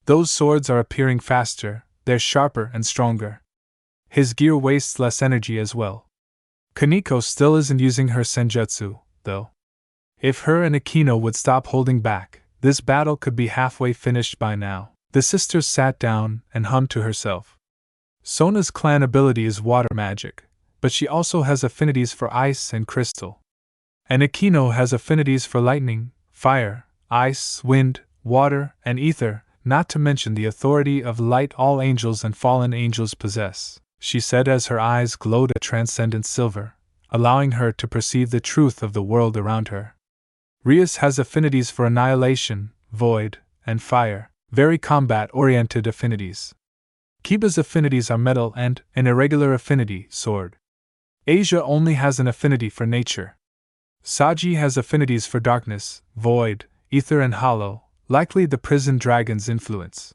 Those swords are appearing faster, they're sharper and stronger. His gear wastes less energy as well. Kaneko still isn't using her senjutsu, though. If her and Akino would stop holding back, this battle could be halfway finished by now. The sisters sat down and hummed to herself. Sona's clan ability is water magic, but she also has affinities for ice and crystal. And Akino has affinities for lightning, fire, ice, wind, water, and ether, not to mention the authority of light all angels and fallen angels possess, she said as her eyes glowed a transcendent silver, allowing her to perceive the truth of the world around her. Rias has affinities for annihilation, void, and fire, very combat-oriented affinities. Kiba's affinities are metal and an irregular affinity, sword. Asia only has an affinity for nature. Saji has affinities for darkness, void, ether and hollow, likely the prison dragon's influence.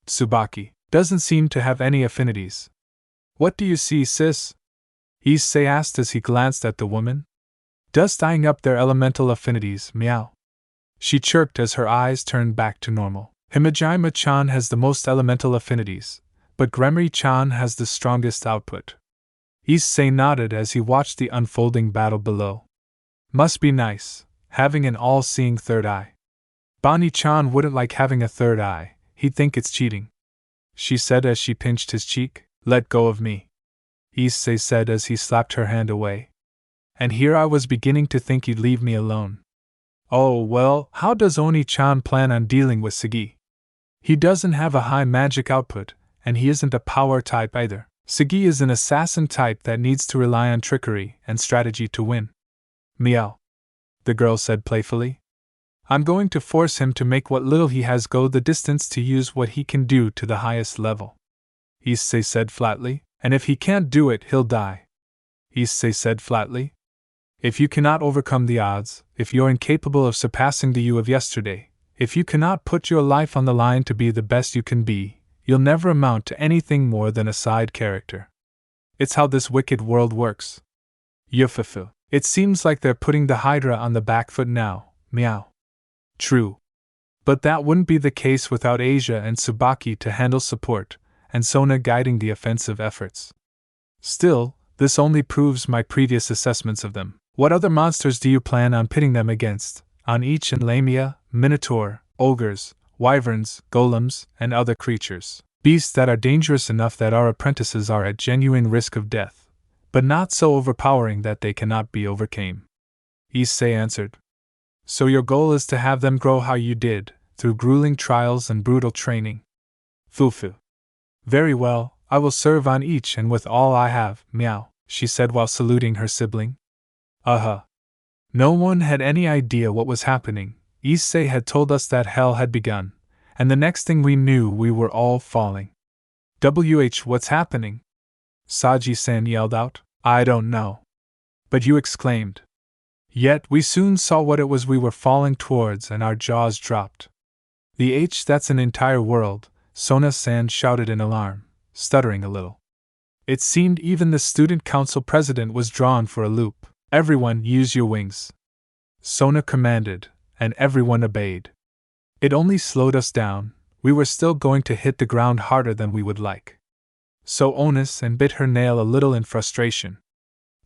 Tsubaki doesn't seem to have any affinities. What do you see, sis? Issei asked as he glanced at the woman. Dust eyeing up their elemental affinities, meow. She chirped as her eyes turned back to normal. Himajima-chan has the most elemental affinities, but Gremory-chan has the strongest output. Issei nodded as he watched the unfolding battle below. Must be nice, having an all-seeing third eye. Bonnie-chan wouldn't like having a third eye, he'd think it's cheating. She said as she pinched his cheek. Let go of me. Issei said as he slapped her hand away. And here I was beginning to think you'd leave me alone. Oh well, how does Oni-chan plan on dealing with Sagi? He doesn't have a high magic output, and he isn't a power type either. Sagi is an assassin type that needs to rely on trickery and strategy to win. Meow. The girl said playfully. I'm going to force him to make what little he has go the distance to use what he can do to the highest level. Issei said flatly, and if he can't do it, he'll die. Issei said flatly. If you cannot overcome the odds, if you're incapable of surpassing the you of yesterday, if you cannot put your life on the line to be the best you can be, you'll never amount to anything more than a side character. It's how this wicked world works. Yufufu. It seems like they're putting the Hydra on the back foot now, meow. True. But that wouldn't be the case without Asia and Tsubaki to handle support, and Sona guiding the offensive efforts. Still, this only proves my previous assessments of them. What other monsters do you plan on pitting them against? On each and Lamia, Minotaur, ogres, wyverns, golems, and other creatures. Beasts that are dangerous enough that our apprentices are at genuine risk of death, but not so overpowering that they cannot be overcame. Issei answered. So your goal is to have them grow how you did, through grueling trials and brutal training. Fufu. Very well, I will serve on each and with all I have, meow, she said while saluting her sibling. No one had any idea what was happening. Issei had told us that hell had begun, and the next thing we knew we were all falling. What's happening? Saji-san yelled out. I don't know. But you exclaimed. Yet we soon saw what it was we were falling towards and our jaws dropped. That's an entire world, Sona-san shouted in alarm, stuttering a little. It seemed even the student council president was drawn for a loop. Everyone, use your wings, Sona commanded, and everyone obeyed. It only slowed us down. We were still going to hit the ground harder than we would like. So Onus and bit her nail a little in frustration.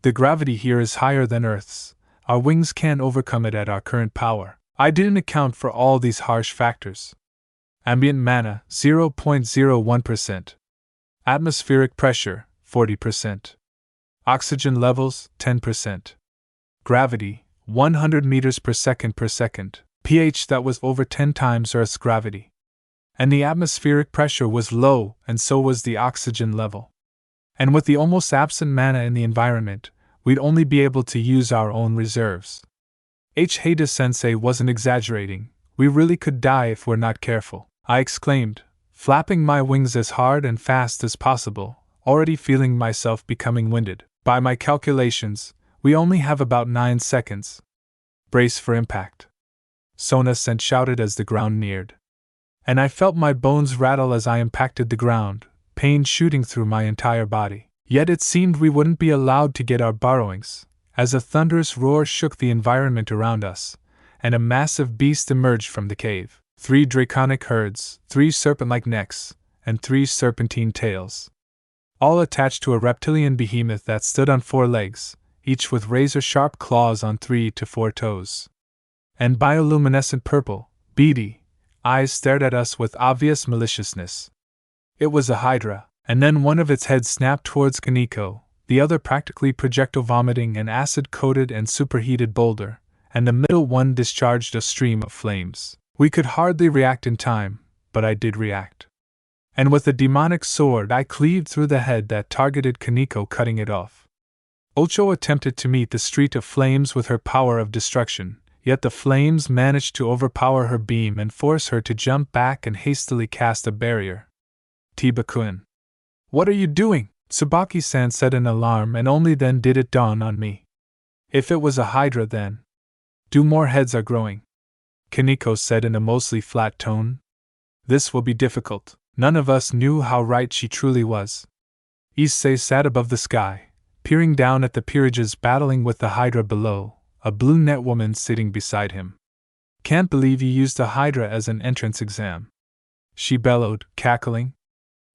The gravity here is higher than Earth's. Our wings can't overcome it at our current power. I didn't account for all these harsh factors. Ambient mana, 0.01%. Atmospheric pressure, 40%. Oxygen levels, 10%. Gravity, 100 meters per second. pH that was over 10 times Earth's gravity. And the atmospheric pressure was low, and so was the oxygen level. And with the almost absent mana in the environment, we'd only be able to use our own reserves. Hayda-sensei wasn't exaggerating. We really could die if we're not careful, I exclaimed, flapping my wings as hard and fast as possible, already feeling myself becoming winded. By my calculations, we only have about 9 seconds. Brace for impact, Sona-san shouted as the ground neared. And I felt my bones rattle as I impacted the ground, pain shooting through my entire body. Yet it seemed we wouldn't be allowed to get our burrowings, as a thunderous roar shook the environment around us, and a massive beast emerged from the cave. 3 draconic herds, 3 serpent-like necks, and 3 serpentine tails. All attached to a reptilian behemoth that stood on 4 legs, each with razor-sharp claws on 3 to 4 toes. And bioluminescent purple, beady eyes stared at us with obvious maliciousness. It was a hydra, and then one of its heads snapped towards Kaneko, the other practically projectile-vomiting an acid-coated and superheated boulder, and the middle one discharged a stream of flames. We could hardly react in time, but I did react. And with a demonic sword I cleaved through the head that targeted Kaneko, cutting it off. Ocho attempted to meet the street of flames with her power of destruction, yet the flames managed to overpower her beam and force her to jump back and hastily cast a barrier. Tiba-kun. What are you doing? Tsubaki-san said in alarm, and only then did it dawn on me. If it was a hydra then. More heads are growing, Kaneko said in a mostly flat tone. This will be difficult. None of us knew how right she truly was. Issei sat above the sky, peering down at the peerages battling with the hydra below, a blue net woman sitting beside him. Can't believe you used a hydra as an entrance exam, she bellowed, cackling.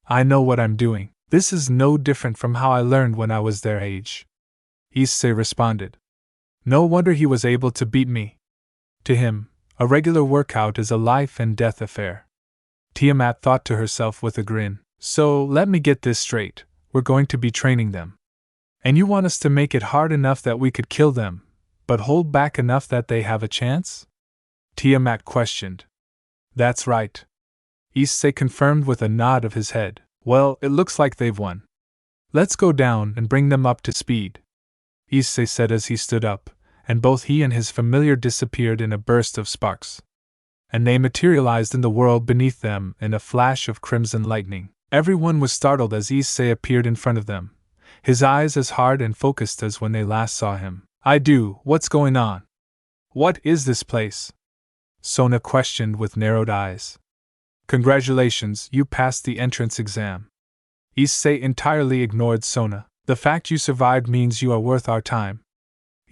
I know what I'm doing. This is no different from how I learned when I was their age, Issei responded. No wonder he was able to beat me. To him, a regular workout is a life and death affair. Tiamat thought to herself with a grin. So, let me get this straight, we're going to be training them. And you want us to make it hard enough that we could kill them, but hold back enough that they have a chance? Tiamat questioned. That's right, Issei confirmed with a nod of his head. Well, it looks like they've won. Let's go down and bring them up to speed, Issei said as he stood up, and both he and his familiar disappeared in a burst of sparks. And they materialized in the world beneath them in a flash of crimson lightning. Everyone was startled as Issei appeared in front of them, his eyes as hard and focused as when they last saw him. What's going on? What is this place? Sona questioned with narrowed eyes. Congratulations, you passed the entrance exam. Issei entirely ignored Sona. The fact you survived means you are worth our time,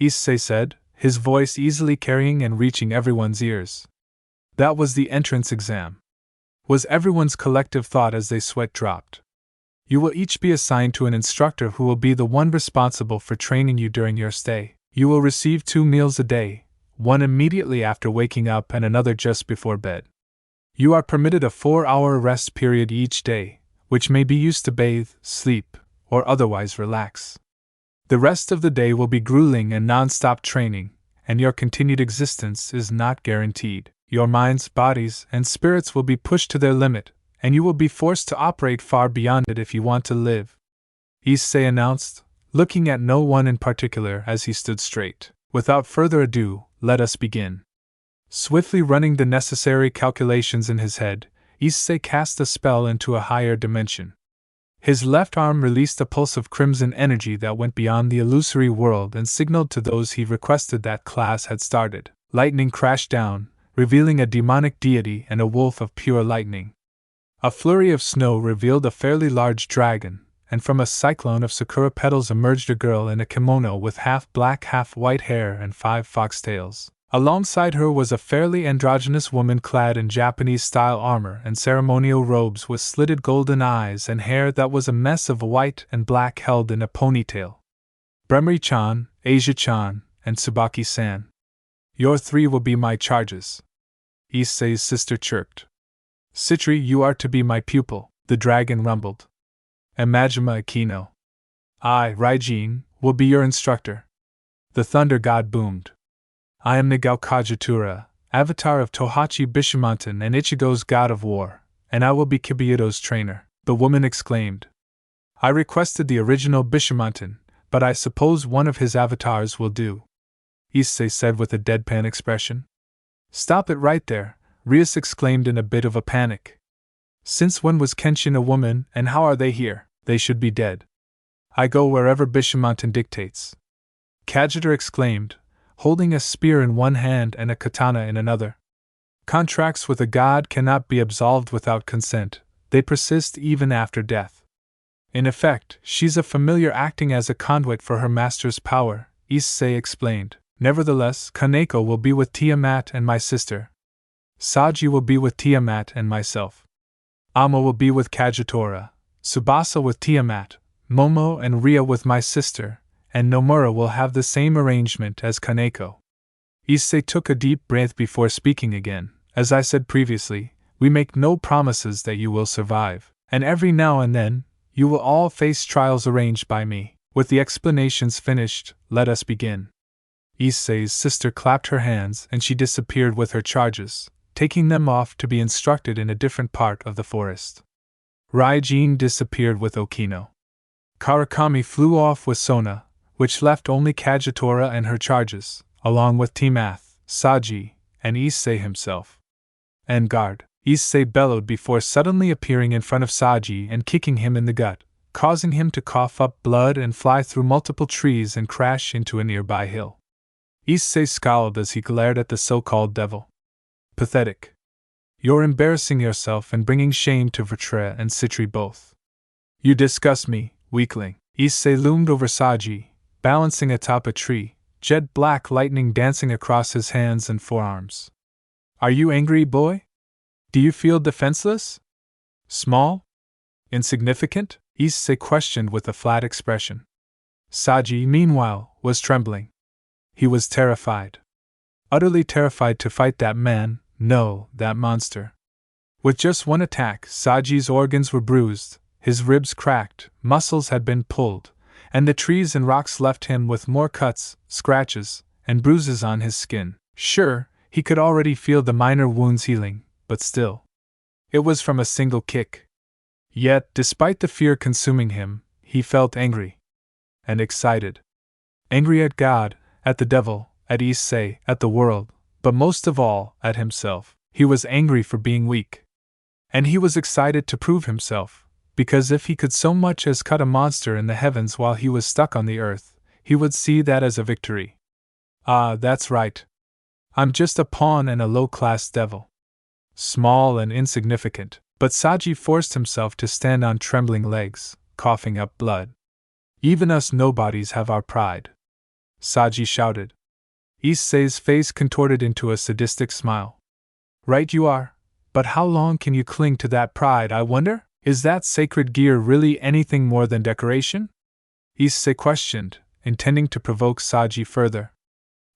Issei said, his voice easily carrying and reaching everyone's ears. That was the entrance exam, was everyone's collective thought as their sweat dropped. You will each be assigned to an instructor who will be the one responsible for training you during your stay. You will receive 2 meals a day, one immediately after waking up and another just before bed. You are permitted a 4-hour rest period each day, which may be used to bathe, sleep, or otherwise relax. The rest of the day will be grueling and non-stop training, and your continued existence is not guaranteed. Your minds, bodies, and spirits will be pushed to their limit, and you will be forced to operate far beyond it if you want to live, Issei announced, looking at no one in particular as he stood straight. Without further ado, let us begin. Swiftly running the necessary calculations in his head, Issei cast a spell into a higher dimension. His left arm released a pulse of crimson energy that went beyond the illusory world and signaled to those he requested that class had started. Lightning crashed down, revealing a demonic deity and a wolf of pure lightning. A flurry of snow revealed a fairly large dragon, and from a cyclone of sakura petals emerged a girl in a kimono with half black, half white hair and 5 foxtails. Alongside her was a fairly androgynous woman clad in Japanese-style armor and ceremonial robes with slitted golden eyes and hair that was a mess of white and black held in a ponytail. Bremri-chan, Asia-chan, and Tsubaki-san. Your 3 will be my charges. Issei's sister chirped. Citri, you are to be my pupil, the dragon rumbled. And Majima Akino. I, Raijin, will be your instructor. The thunder god boomed. I am Nagao Kajitura, avatar of Tohachi Bishimonten and Ichigo's god of war, and I will be Kibyudo's trainer, the woman exclaimed. I requested the original Bishimonten, but I suppose one of his avatars will do, Issei said with a deadpan expression. Stop it right there, Rias exclaimed in a bit of a panic. Since when was Kenshin a woman, and how are they here? They should be dead. I go wherever Bishimonten dictates, Kajitor exclaimed, holding a spear in one hand and a katana in another. Contracts with a god cannot be absolved without consent, they persist even after death. In effect, she's a familiar acting as a conduit for her master's power, Issei explained. Nevertheless, Kaneko will be with Tiamat and my sister. Saji will be with Tiamat and myself. Amma will be with Kajitora, Tsubasa with Tiamat, Momo and Ria with my sister, and Nomura will have the same arrangement as Kaneko. Issei took a deep breath before speaking again. As I said previously, we make no promises that you will survive, and every now and then, you will all face trials arranged by me. With the explanations finished, let us begin. Issei's sister clapped her hands and she disappeared with her charges, taking them off to be instructed in a different part of the forest. Raijin disappeared with Okino. Karakami flew off with Sona, which left only Kajitora and her charges, along with Timath, Saji, and Issei himself. En garde, Issei bellowed before suddenly appearing in front of Saji and kicking him in the gut, causing him to cough up blood and fly through multiple trees and crash into a nearby hill. Issei scowled as he glared at the so-called devil. Pathetic. You're embarrassing yourself and bringing shame to Vertre and Citri both. You disgust me, weakling. Issei loomed over Saji, balancing atop a tree, jet black lightning dancing across his hands and forearms. Are you angry, boy? Do you feel defenseless? Small? Insignificant? Issei questioned with a flat expression. Saji, meanwhile, was trembling. He was terrified. Utterly terrified to fight that man, no, that monster. With just one attack, Saji's organs were bruised, his ribs cracked, muscles had been pulled, and the trees and rocks left him with more cuts, scratches, and bruises on his skin. Sure, he could already feel the minor wounds healing, but still. It was from a single kick. Yet, despite the fear consuming him, he felt angry. And excited. Angry at God, at the devil, at Issei, at the world, but most of all, at himself. He was angry for being weak. And he was excited to prove himself, because if he could so much as cut a monster in the heavens while he was stuck on the earth, he would see that as a victory. Ah, that's right. I'm just a pawn and a low-class devil. Small and insignificant, but Saji forced himself to stand on trembling legs, coughing up blood. Even us nobodies have our pride. Saji shouted. Issei's face contorted into a sadistic smile. Right you are, but how long can you cling to that pride, I wonder? Is that sacred gear really anything more than decoration? Issei questioned, intending to provoke Saji further.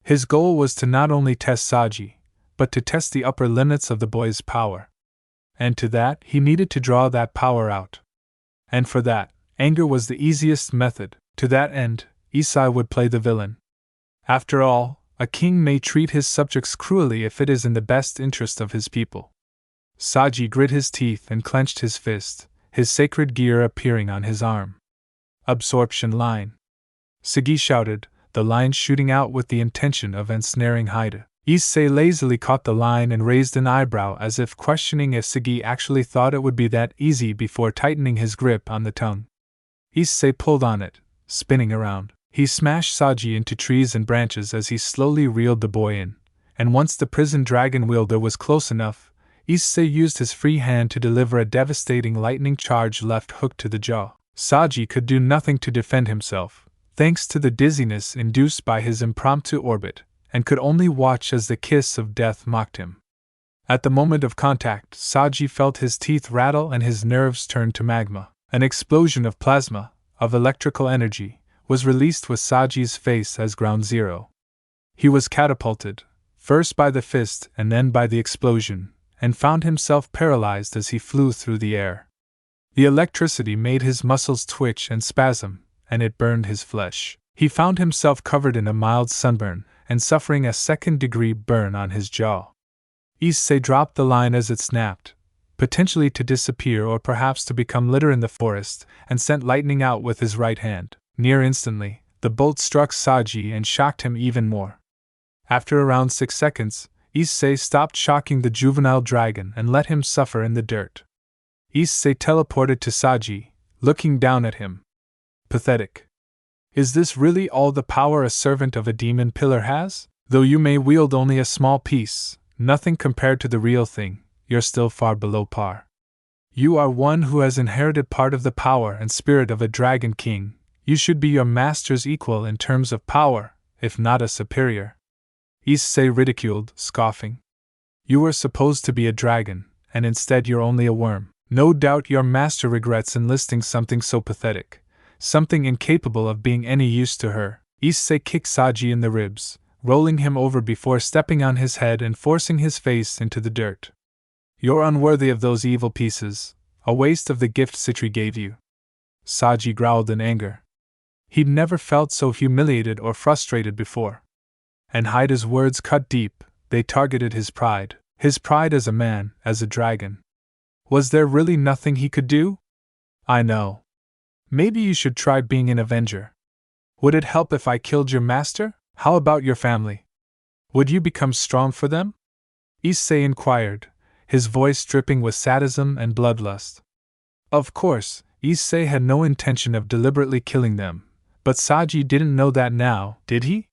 His goal was to not only test Saji, but to test the upper limits of the boy's power. And to that, he needed to draw that power out. And for that, anger was the easiest method. To that end, Issei would play the villain. After all, a king may treat his subjects cruelly if it is in the best interest of his people. Saji grit his teeth and clenched his fist, his sacred gear appearing on his arm. Absorption line. Sagi shouted, the line shooting out with the intention of ensnaring Haida. Issei lazily caught the line and raised an eyebrow as if questioning if Sagi actually thought it would be that easy before tightening his grip on the tongue. Issei pulled on it, spinning around. He smashed Saji into trees and branches as he slowly reeled the boy in, and once the prison dragon wielder was close enough, Issei used his free hand to deliver a devastating lightning charge left hook to the jaw. Saji could do nothing to defend himself, thanks to the dizziness induced by his impromptu orbit, and could only watch as the kiss of death mocked him. At the moment of contact, Saji felt his teeth rattle and his nerves turn to magma. An explosion of plasma, of electrical energy, was released with Saji's face as ground zero. He was catapulted, first by the fist and then by the explosion, and found himself paralyzed as he flew through the air. The electricity made his muscles twitch and spasm, and it burned his flesh. He found himself covered in a mild sunburn, and suffering a second-degree burn on his jaw. Issei dropped the line as it snapped, potentially to disappear or perhaps to become litter in the forest, and sent lightning out with his right hand. Near instantly, the bolt struck Saji and shocked him even more. After around 6 seconds, Issei stopped shocking the juvenile dragon and let him suffer in the dirt. Issei teleported to Saji, looking down at him. Pathetic. Is this really all the power a servant of a demon pillar has? Though you may wield only a small piece, nothing compared to the real thing, you're still far below par. You are one who has inherited part of the power and spirit of a dragon king. You should be your master's equal in terms of power, if not a superior. Issei ridiculed, scoffing. You were supposed to be a dragon, and instead you're only a worm. No doubt your master regrets enlisting something so pathetic. Something incapable of being any use to her. Issei kicked Saji in the ribs, rolling him over before stepping on his head and forcing his face into the dirt. You're unworthy of those evil pieces, a waste of the gift Citri gave you. Saji growled in anger. He'd never felt so humiliated or frustrated before. And Haida's words cut deep, they targeted his pride as a man, as a dragon. Was there really nothing he could do? I know. Maybe you should try being an avenger. Would it help if I killed your master? How about your family? Would you become strong for them? Issei inquired, his voice dripping with sadism and bloodlust. Of course, Issei had no intention of deliberately killing them, but Saji didn't know that now, did he?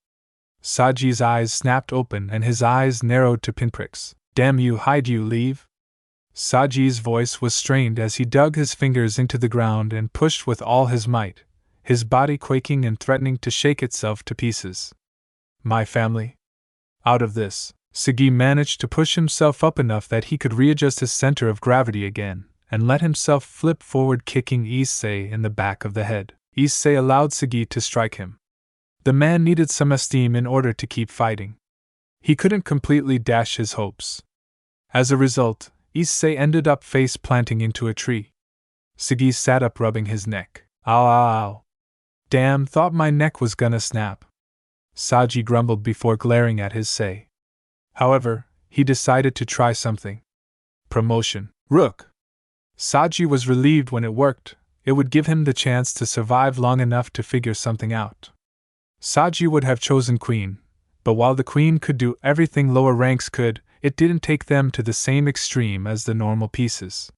Saji's eyes snapped open and his eyes narrowed to pinpricks. Damn you, hide you, leave. Saji's voice was strained as he dug his fingers into the ground and pushed with all his might, his body quaking and threatening to shake itself to pieces. My family? Out of this, Sagi managed to push himself up enough that he could readjust his center of gravity again, and let himself flip forward, kicking Issei in the back of the head. Issei allowed Sagi to strike him. The man needed some esteem in order to keep fighting. He couldn't completely dash his hopes. As a result, Issei ended up face-planting into a tree. Sagi sat up, rubbing his neck. Ow, ow, ow. Damn, thought my neck was gonna snap. Saji grumbled before glaring at his Issei. However, he decided to try something. Promotion. Rook. Saji was relieved when it worked. It would give him the chance to survive long enough to figure something out. Saji would have chosen Queen, but while the Queen could do everything lower ranks could, it didn't take them to the same extreme as the normal pieces.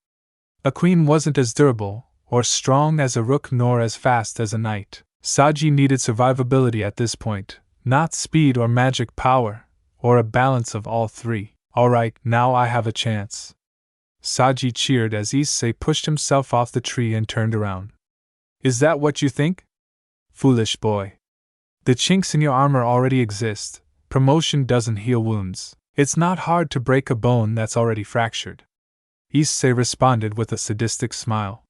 A Queen wasn't as durable or strong as a Rook nor as fast as a Knight. Saji needed survivability at this point, not speed or magic power, or a balance of all three. Alright, now I have a chance. Saji cheered as Issei pushed himself off the tree and turned around. Is that what you think? Foolish boy. The chinks in your armor already exist. Promotion doesn't heal wounds. It's not hard to break a bone that's already fractured. Issei responded with a sadistic smile.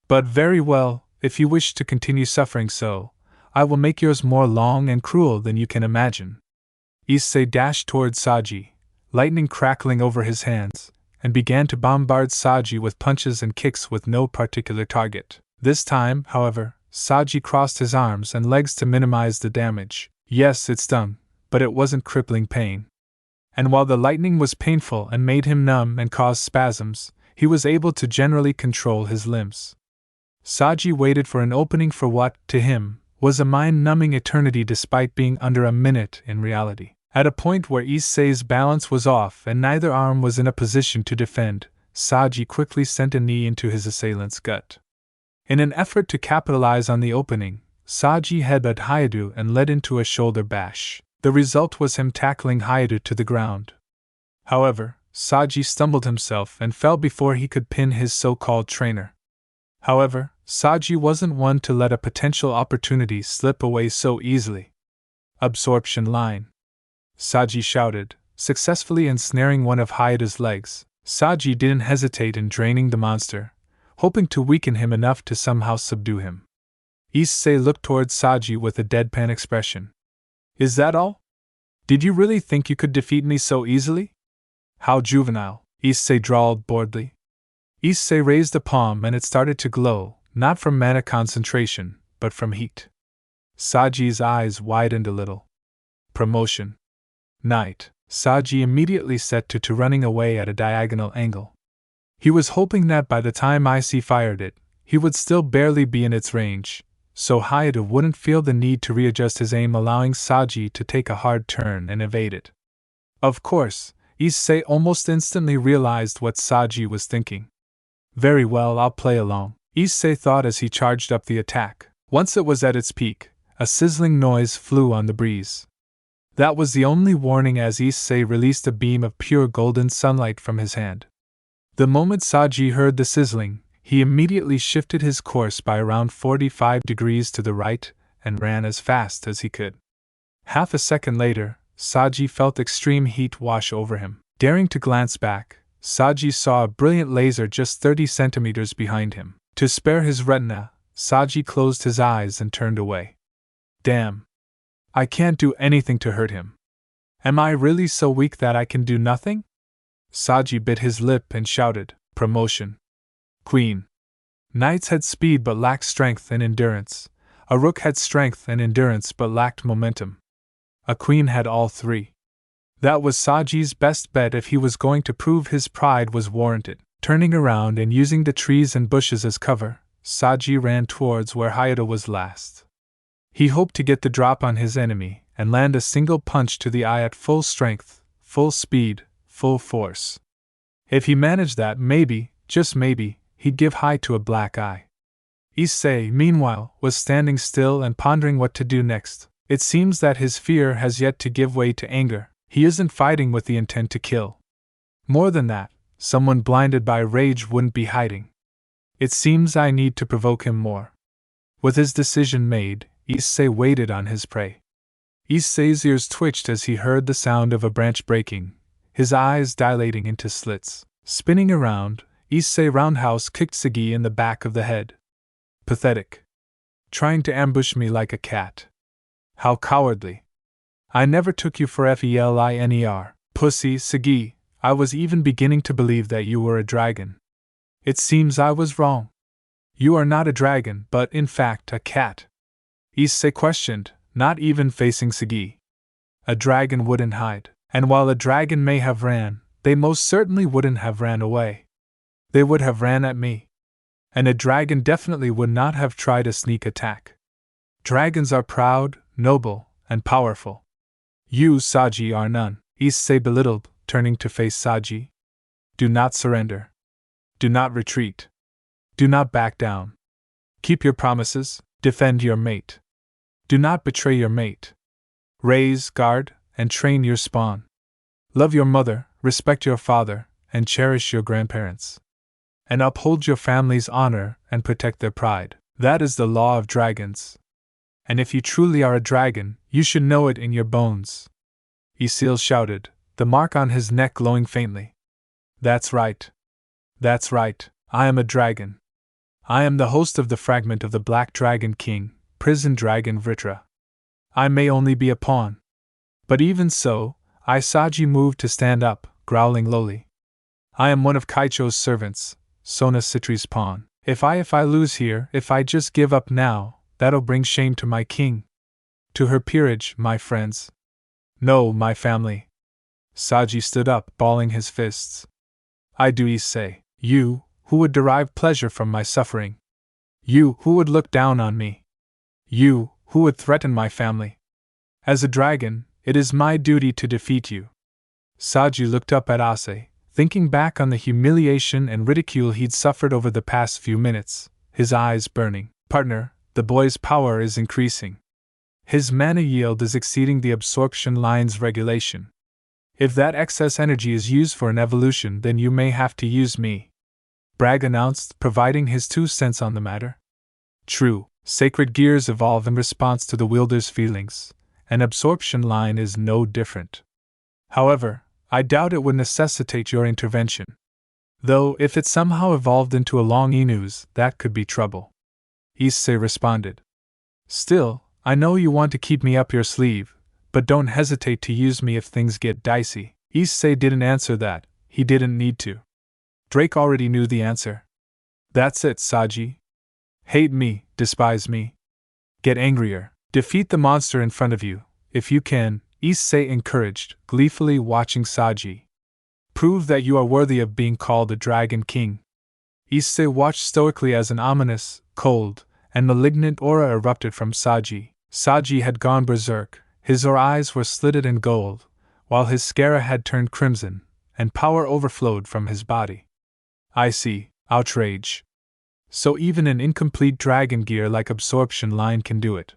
But very well, if you wish to continue suffering so, I will make yours more long and cruel than you can imagine. Issei dashed toward Saji, lightning crackling over his hands, and began to bombard Saji with punches and kicks with no particular target. This time, however, Saji crossed his arms and legs to minimize the damage. Yes, it stung, but it wasn't crippling pain. And while the lightning was painful and made him numb and caused spasms, he was able to generally control his limbs. Saji waited for an opening for what, to him, was a mind-numbing eternity despite being under a minute in reality. At a point where Issei's balance was off and neither arm was in a position to defend, Saji quickly sent a knee into his assailant's gut. In an effort to capitalize on the opening, Saji headbutted Hayato and led into a shoulder bash. The result was him tackling Hayato to the ground. However, Saji stumbled himself and fell before he could pin his so-called trainer. However, Saji wasn't one to let a potential opportunity slip away so easily. Absorption line. Saji shouted, successfully ensnaring one of Hayato's legs. Saji didn't hesitate in draining the monster, hoping to weaken him enough to somehow subdue him. Issei looked towards Saji with a deadpan expression. Is that all? Did you really think you could defeat me so easily? How juvenile, Issei drawled boredly. Issei raised a palm and it started to glow, not from mana concentration, but from heat. Saji's eyes widened a little. Promotion. Night. Saji immediately set to running away at a diagonal angle. He was hoping that by the time Issei fired it, he would still barely be in its range, so Hayato wouldn't feel the need to readjust his aim, allowing Saji to take a hard turn and evade it. Of course, Issei almost instantly realized what Saji was thinking. Very well, I'll play along, Issei thought as he charged up the attack. Once it was at its peak, a sizzling noise flew on the breeze. That was the only warning as Issei released a beam of pure golden sunlight from his hand. The moment Saji heard the sizzling, he immediately shifted his course by around 45 degrees to the right and ran as fast as he could. Half a second later, Saji felt extreme heat wash over him. Daring to glance back, Saji saw a brilliant laser just 30 centimeters behind him. To spare his retina, Saji closed his eyes and turned away. Damn! I can't do anything to hurt him. Am I really so weak that I can do nothing? Saji bit his lip and shouted, Promotion. Queen. Knights had speed but lacked strength and endurance. A rook had strength and endurance but lacked momentum. A queen had all three. That was Saji's best bet if he was going to prove his pride was warranted. Turning around and using the trees and bushes as cover, Saji ran towards where Hayato was last. He hoped to get the drop on his enemy and land a single punch to the eye at full strength, full speed, full force. If he managed that, maybe, just maybe, he'd give Hayato a black eye. Issei, meanwhile, was standing still and pondering what to do next. It seems that his fear has yet to give way to anger. He isn't fighting with the intent to kill. More than that, someone blinded by rage wouldn't be hiding. It seems I need to provoke him more. With his decision made, Issei waited on his prey. Issei's ears twitched as he heard the sound of a branch breaking, his eyes dilating into slits. Spinning around, Issei roundhouse kicked Sagi in the back of the head. Pathetic. Trying to ambush me like a cat. How cowardly. I never took you for Feliner. Pussy, Sagi, I was even beginning to believe that you were a dragon. It seems I was wrong. You are not a dragon, but in fact a cat. Issei questioned, not even facing Sagi. A dragon wouldn't hide, and while a dragon may have ran, they most certainly wouldn't have ran away. They would have ran at me. And a dragon definitely would not have tried a sneak attack. Dragons are proud, noble, and powerful. You, Saji, are none, Issei belittled, turning to face Saji. Do not surrender. Do not retreat. Do not back down. Keep your promises, defend your mate. Do not betray your mate. Raise, guard, and train your spawn. Love your mother, respect your father, and cherish your grandparents. And uphold your family's honor and protect their pride. That is the law of dragons. And if you truly are a dragon, you should know it in your bones. Issei shouted, the mark on his neck glowing faintly. That's right. That's right, I am a dragon. I am the host of the fragment of the Black Dragon King, Prison Dragon Vritra. I may only be a pawn. But even so, Saji moved to stand up, growling lowly. I am one of Kaicho's servants, Sona Citri's pawn. If I lose here, if I just give up now, that'll bring shame to my king. To her peerage, my friends. No, my family. Saji stood up, balling his fists. I do Issei. You, who would derive pleasure from my suffering. You, who would look down on me. You, who would threaten my family. As a dragon, It is my duty to defeat you. Saji looked up at Issei, thinking back on the humiliation and ridicule he'd suffered over the past few minutes, his eyes burning. Partner, the boy's power is increasing. His mana yield is exceeding the absorption line's regulation. If that excess energy is used for an evolution, then you may have to use me, Bragg announced, providing his 2 cents on the matter. True, sacred gears evolve in response to the wielder's feelings. An absorption line is no different. However, I doubt it would necessitate your intervention. Though, if it somehow evolved into a long Inus, that could be trouble. Issei responded. Still, I know you want to keep me up your sleeve, but don't hesitate to use me if things get dicey. Issei didn't answer that, he didn't need to. Drake already knew the answer. That's it, Saji. Hate me, despise me. Get angrier, defeat the monster in front of you, if you can, Issei encouraged, gleefully watching Saji. Prove that you are worthy of being called a Dragon King. Issei watched stoically as an ominous, cold, and malignant aura erupted from Saji. Saji had gone berserk, his eyes were slitted in gold, while his scara had turned crimson, and power overflowed from his body. I see, outrage. So even an incomplete dragon gear like absorption line can do it.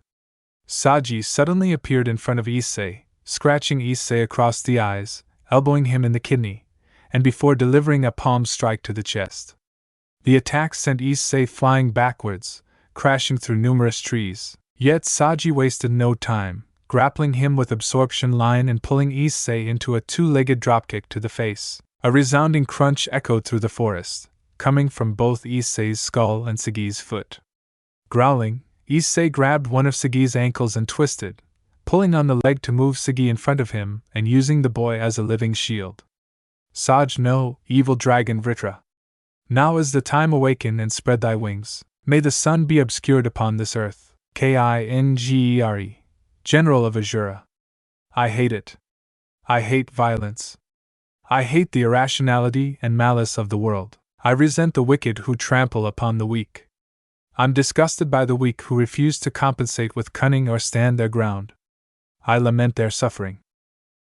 Saji suddenly appeared in front of Issei, scratching Issei across the eyes, elbowing him in the kidney, and before delivering a palm strike to the chest. The attack sent Issei flying backwards, crashing through numerous trees, yet Saji wasted no time, grappling him with absorption line and pulling Issei into a 2-legged dropkick to the face. A resounding crunch echoed through the forest, coming from both Issei's skull and Sagi's foot. Growling, Issei grabbed one of Sagi's ankles and twisted, pulling on the leg to move Sagi in front of him and using the boy as a living shield. Saj no, evil dragon Vritra. Now is the time, awaken and spread thy wings. May the sun be obscured upon this earth. Kingere, General of Azura. I hate it. I hate violence. I hate the irrationality and malice of the world. I resent the wicked who trample upon the weak. I'm disgusted by the weak who refuse to compensate with cunning or stand their ground. I lament their suffering.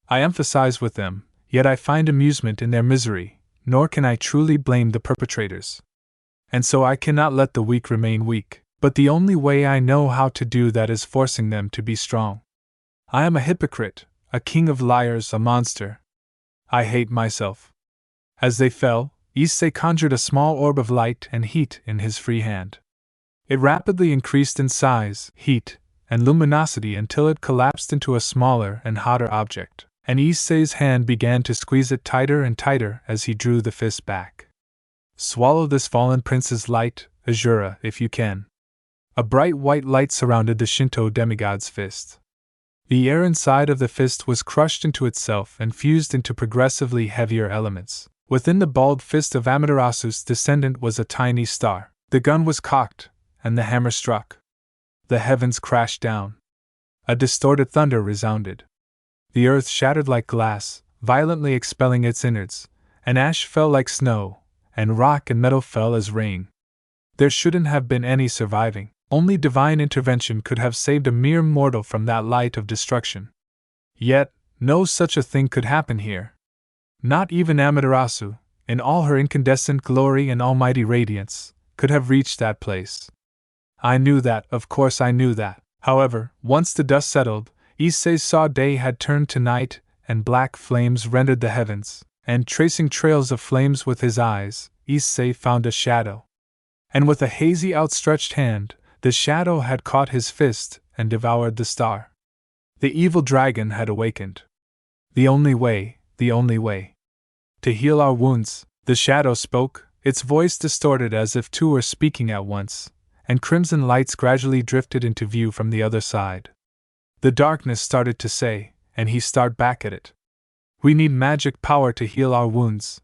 I empathize with them, yet I find amusement in their misery, nor can I truly blame the perpetrators. And so I cannot let the weak remain weak, but the only way I know how to do that is forcing them to be strong. I am a hypocrite, a king of liars, a monster. I hate myself. As they fell, Issei conjured a small orb of light and heat in his free hand. It rapidly increased in size, heat, and luminosity until it collapsed into a smaller and hotter object, and Issei's hand began to squeeze it tighter and tighter as he drew the fist back. Swallow this fallen prince's light, Azura, if you can. A bright white light surrounded the Shinto demigod's fist. The air inside of the fist was crushed into itself and fused into progressively heavier elements. Within the bald fist of Amaterasu's descendant was a tiny star. The gun was cocked, and the hammer struck. The heavens crashed down. A distorted thunder resounded. The earth shattered like glass, violently expelling its innards, and ash fell like snow, and rock and metal fell as rain. There shouldn't have been any surviving. Only divine intervention could have saved a mere mortal from that light of destruction. Yet, no such a thing could happen here. Not even Amaterasu, in all her incandescent glory and almighty radiance, could have reached that place. I knew that, of course I knew that. However, once the dust settled, Issei saw day had turned to night, and black flames rendered the heavens, and tracing trails of flames with his eyes, Issei found a shadow. And with a hazy outstretched hand, the shadow had caught his fist and devoured the star. The evil dragon had awakened. The only way. To heal our wounds, the shadow spoke, its voice distorted as if two were speaking at once, and crimson lights gradually drifted into view from the other side. The darkness started to say, and he stared back at it. We need magic power to heal our wounds.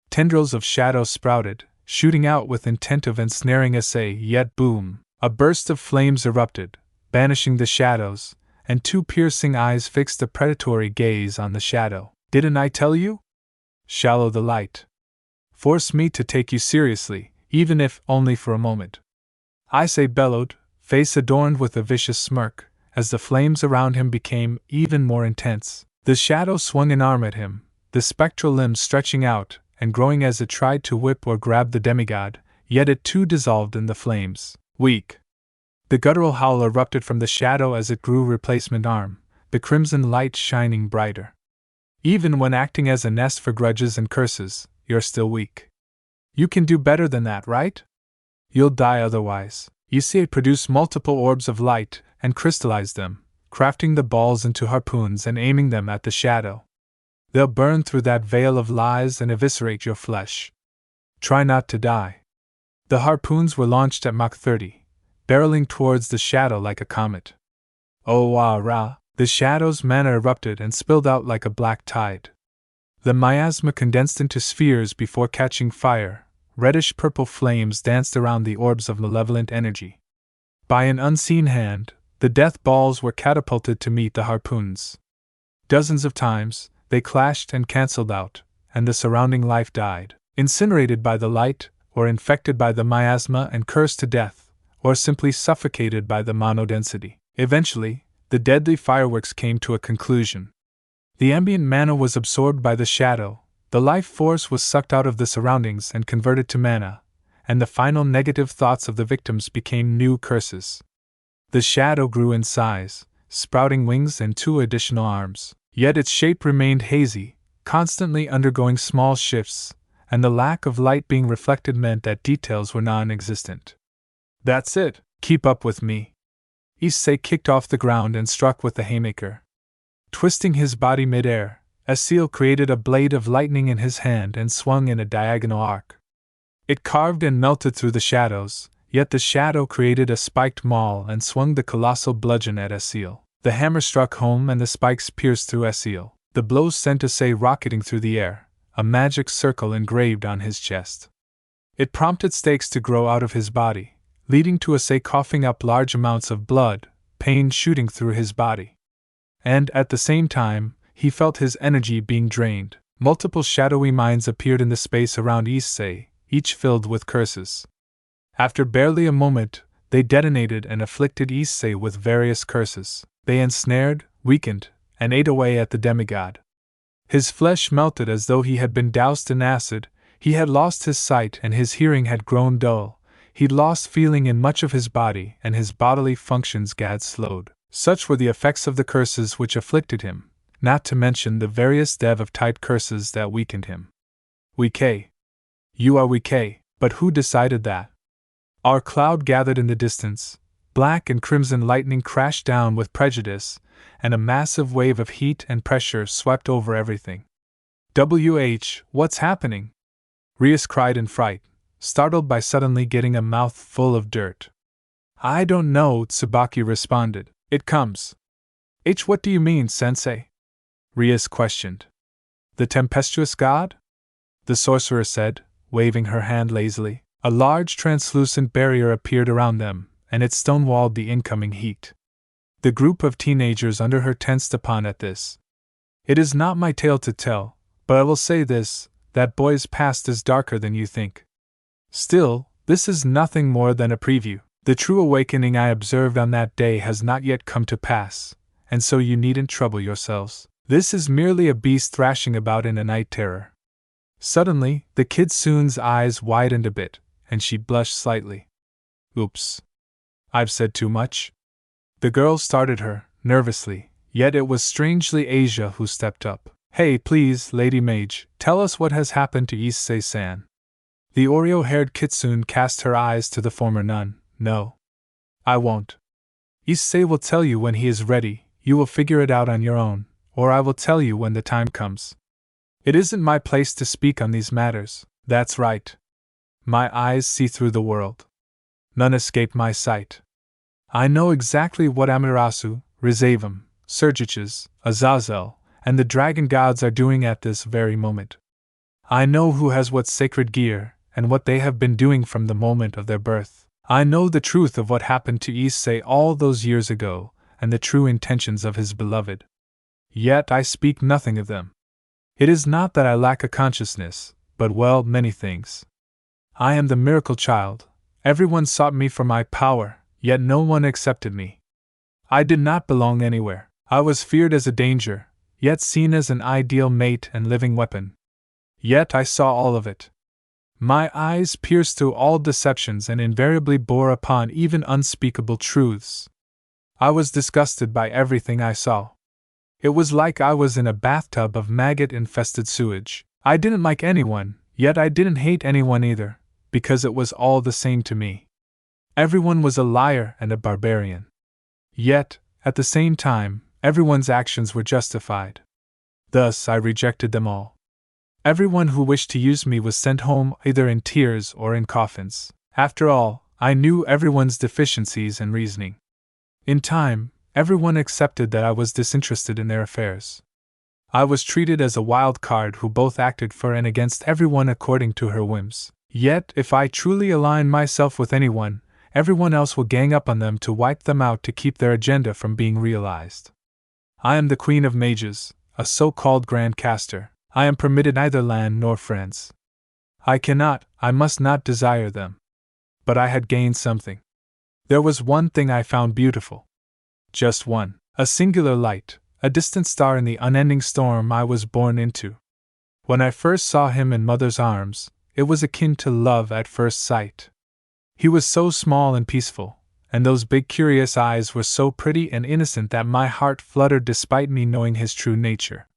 Tendrils of shadow sprouted, shooting out with intent of ensnaring Issei, yet boom! A burst of flames erupted, banishing the shadows, and 2 piercing eyes fixed a predatory gaze on the shadow. Didn't I tell you? Shallow the light. Force me to take you seriously, even if only for a moment. Issei bellowed, face adorned with a vicious smirk, as the flames around him became even more intense. The shadow swung an arm at him, the spectral limbs stretching out and growing as it tried to whip or grab the demigod, yet it too dissolved in the flames. Weak! The guttural howl erupted from the shadow as it grew replacement arm, the crimson light shining brighter. Even when acting as a nest for grudges and curses, you're still weak. You can do better than that, right? You'll die otherwise. Issei produced multiple orbs of light and crystallized them, crafting the balls into harpoons and aiming them at the shadow. They'll burn through that veil of lies and eviscerate your flesh. Try not to die. The harpoons were launched at Mach 30, barreling towards the shadow like a comet. Oh wah rah! The shadow's mana erupted and spilled out like a black tide. The miasma condensed into spheres before catching fire. Reddish-purple flames danced around the orbs of malevolent energy. By an unseen hand, the death balls were catapulted to meet the harpoons. Dozens of times, they clashed and cancelled out, and the surrounding life died, incinerated by the light, or infected by the miasma and cursed to death, or simply suffocated by the monodensity. Eventually, the deadly fireworks came to a conclusion. The ambient mana was absorbed by the shadow, the life force was sucked out of the surroundings and converted to mana, and the final negative thoughts of the victims became new curses. The shadow grew in size, sprouting wings and 2 additional arms, yet its shape remained hazy, constantly undergoing small shifts, and the lack of light being reflected meant that details were non-existent. That's it, keep up with me. Issei kicked off the ground and struck with the haymaker. Twisting his body mid-air, Issei created a blade of lightning in his hand and swung in a diagonal arc. It carved and melted through the shadows, yet the shadow created a spiked maul and swung the colossal bludgeon at Issei. The hammer struck home and the spikes pierced through Issei. The blows sent Issei rocketing through the air, a magic circle engraved on his chest. It prompted stakes to grow out of his body, leading to Issei coughing up large amounts of blood, pain shooting through his body. And at the same time, he felt his energy being drained. Multiple shadowy mines appeared in the space around Issei, each filled with curses. After barely a moment, they detonated and afflicted Issei with various curses. They ensnared, weakened, and ate away at the demigod. His flesh melted as though he had been doused in acid, he had lost his sight and his hearing had grown dull, he'd lost feeling in much of his body and his bodily functions had slowed. Such were the effects of the curses which afflicted him, not to mention the various Dev-type curses that weakened him. Weak. You are weak, but who decided that? Our cloud gathered in the distance, black and crimson lightning crashed down with prejudice, and a massive wave of heat and pressure swept over everything. What's happening? Rias cried in fright, startled by suddenly getting a mouth full of dirt. I don't know, Tsubaki responded. It comes. What do you mean, sensei? Rias questioned. The tempestuous god? The sorcerer said, waving her hand lazily. A large translucent barrier appeared around them, and it stonewalled the incoming heat. The group of teenagers under her tensed upon at this. It is not my tale to tell, but I will say this, that boy's past is darker than you think. Still, this is nothing more than a preview. The true awakening I observed on that day has not yet come to pass, and so you needn't trouble yourselves. This is merely a beast thrashing about in a night terror. Suddenly, the Kitsune's eyes widened a bit, and she blushed slightly. Oops. I've said too much? The girl started her, nervously, yet it was strangely Asia who stepped up. Hey, please, Lady Mage, tell us what has happened to Issei-san. The Oreo-haired Kitsune cast her eyes to the former nun. No. I won't. Issei will tell you when he is ready, you will figure it out on your own, or I will tell you when the time comes. It isn't my place to speak on these matters. That's right. My eyes see through the world. None escape my sight. I know exactly what Amaterasu, Rizavum, Sergiches, Azazel, and the dragon gods are doing at this very moment. I know who has what sacred gear, and what they have been doing from the moment of their birth. I know the truth of what happened to Issei all those years ago, and the true intentions of his beloved. Yet I speak nothing of them. It is not that I lack a consciousness, but well, many things. I am the miracle child. Everyone sought me for my power, yet no one accepted me. I did not belong anywhere. I was feared as a danger, yet seen as an ideal mate and living weapon. Yet I saw all of it. My eyes pierced through all deceptions and invariably bore upon even unspeakable truths. I was disgusted by everything I saw. It was like I was in a bathtub of maggot-infested sewage. I didn't like anyone, yet I didn't hate anyone either, because it was all the same to me. Everyone was a liar and a barbarian. Yet, at the same time, everyone's actions were justified. Thus I rejected them all. Everyone who wished to use me was sent home either in tears or in coffins. After all, I knew everyone's deficiencies and reasoning. In time, everyone accepted that I was disinterested in their affairs. I was treated as a wild card who both acted for and against everyone according to her whims. Yet, if I truly align myself with anyone, everyone else will gang up on them to wipe them out to keep their agenda from being realized. I am the Queen of Mages, a so-called Grand Caster. I am permitted neither land nor friends. I must not desire them. But I had gained something. There was one thing I found beautiful. Just one. A singular light, a distant star in the unending storm I was born into. When I first saw him in mother's arms, it was akin to love at first sight. He was so small and peaceful, and those big curious eyes were so pretty and innocent that my heart fluttered despite me knowing his true nature.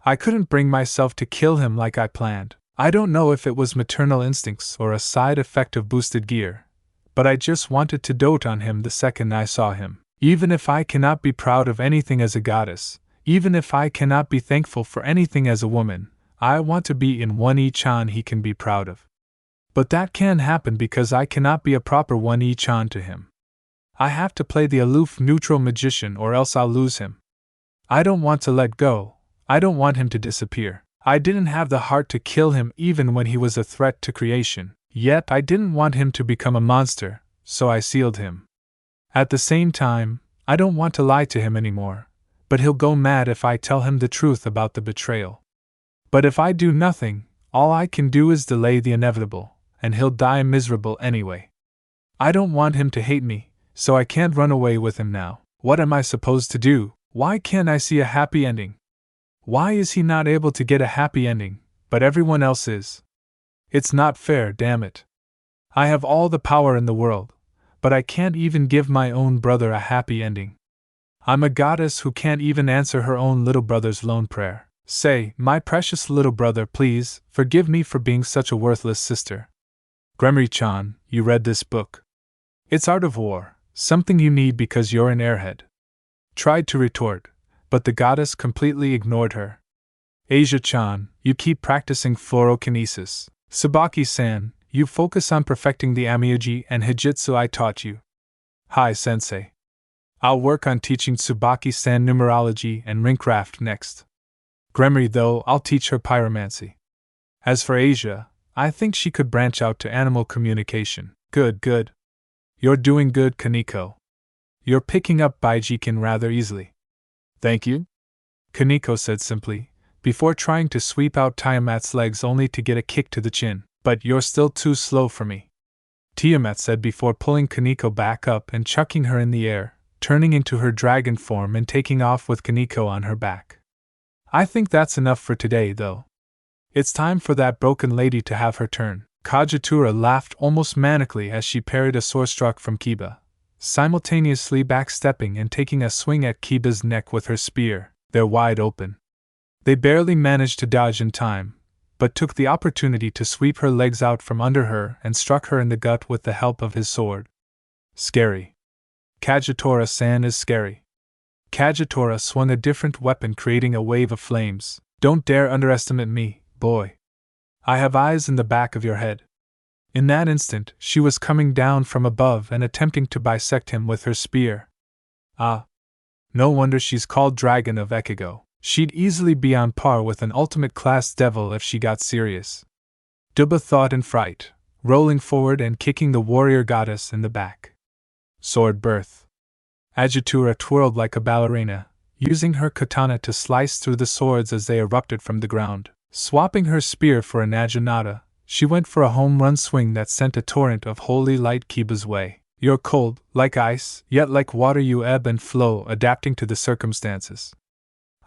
I couldn't bring myself to kill him like I planned. I don't know if it was maternal instincts or a side effect of boosted gear, but I just wanted to dote on him the second I saw him. Even if I cannot be proud of anything as a goddess, even if I cannot be thankful for anything as a woman, I want to be in one Ichan he can be proud of. But that can't happen because I cannot be a proper one Ichan to him. I have to play the aloof neutral magician or else I'll lose him. I don't want to let go. I don't want him to disappear. I didn't have the heart to kill him even when he was a threat to creation, yet I didn't want him to become a monster, so I sealed him. At the same time, I don't want to lie to him anymore, but he'll go mad if I tell him the truth about the betrayal. But if I do nothing, all I can do is delay the inevitable, and he'll die miserable anyway. I don't want him to hate me, so I can't run away with him now. What am I supposed to do? Why can't I see a happy ending? Why is he not able to get a happy ending, but everyone else is? It's not fair, damn it. I have all the power in the world, but I can't even give my own brother a happy ending. I'm a goddess who can't even answer her own little brother's lone prayer. Say, my precious little brother, please, forgive me for being such a worthless sister. Gremry-chan, you read this book. It's Art of War, something you need because you're an airhead. Tried to retort, but the goddess completely ignored her. Asia-chan, you keep practicing fluorokinesis. Tsubaki-san, you focus on perfecting the Amyuji and Hijitsu I taught you. Hi, sensei. I'll work on teaching Tsubaki-san numerology and ringcraft next. Gremry, though, I'll teach her pyromancy. As for Asia, I think she could branch out to animal communication. Good. You're doing good, Kaneko. You're picking up Baijikin rather easily. Thank you, Kaneko said simply, before trying to sweep out Tiamat's legs only to get a kick to the chin. But you're still too slow for me, Tiamat said before pulling Kaneko back up and chucking her in the air, turning into her dragon form and taking off with Kaneko on her back. I think that's enough for today, though. It's time for that broken lady to have her turn. Kagetora laughed almost manically as she parried a sword struck from Kiba, simultaneously backstepping and taking a swing at Kiba's neck with her spear. They're wide open. They barely managed to dodge in time, but took the opportunity to sweep her legs out from under her and struck her in the gut with the help of his sword. Scary. Kagetora-san is scary. Kagetora swung a different weapon, creating a wave of flames. Don't dare underestimate me, boy. I have eyes in the back of your head. In that instant, she was coming down from above and attempting to bisect him with her spear. Ah. No wonder she's called Dragon of Ekigo. She'd easily be on par with an ultimate-class devil if she got serious. Duba thought in fright, rolling forward and kicking the warrior goddess in the back. Sword birth. Agitura twirled like a ballerina, using her katana to slice through the swords as they erupted from the ground. Swapping her spear for a naginata, she went for a home run swing that sent a torrent of holy light Kiba's way. You're cold, like ice, yet like water you ebb and flow, adapting to the circumstances.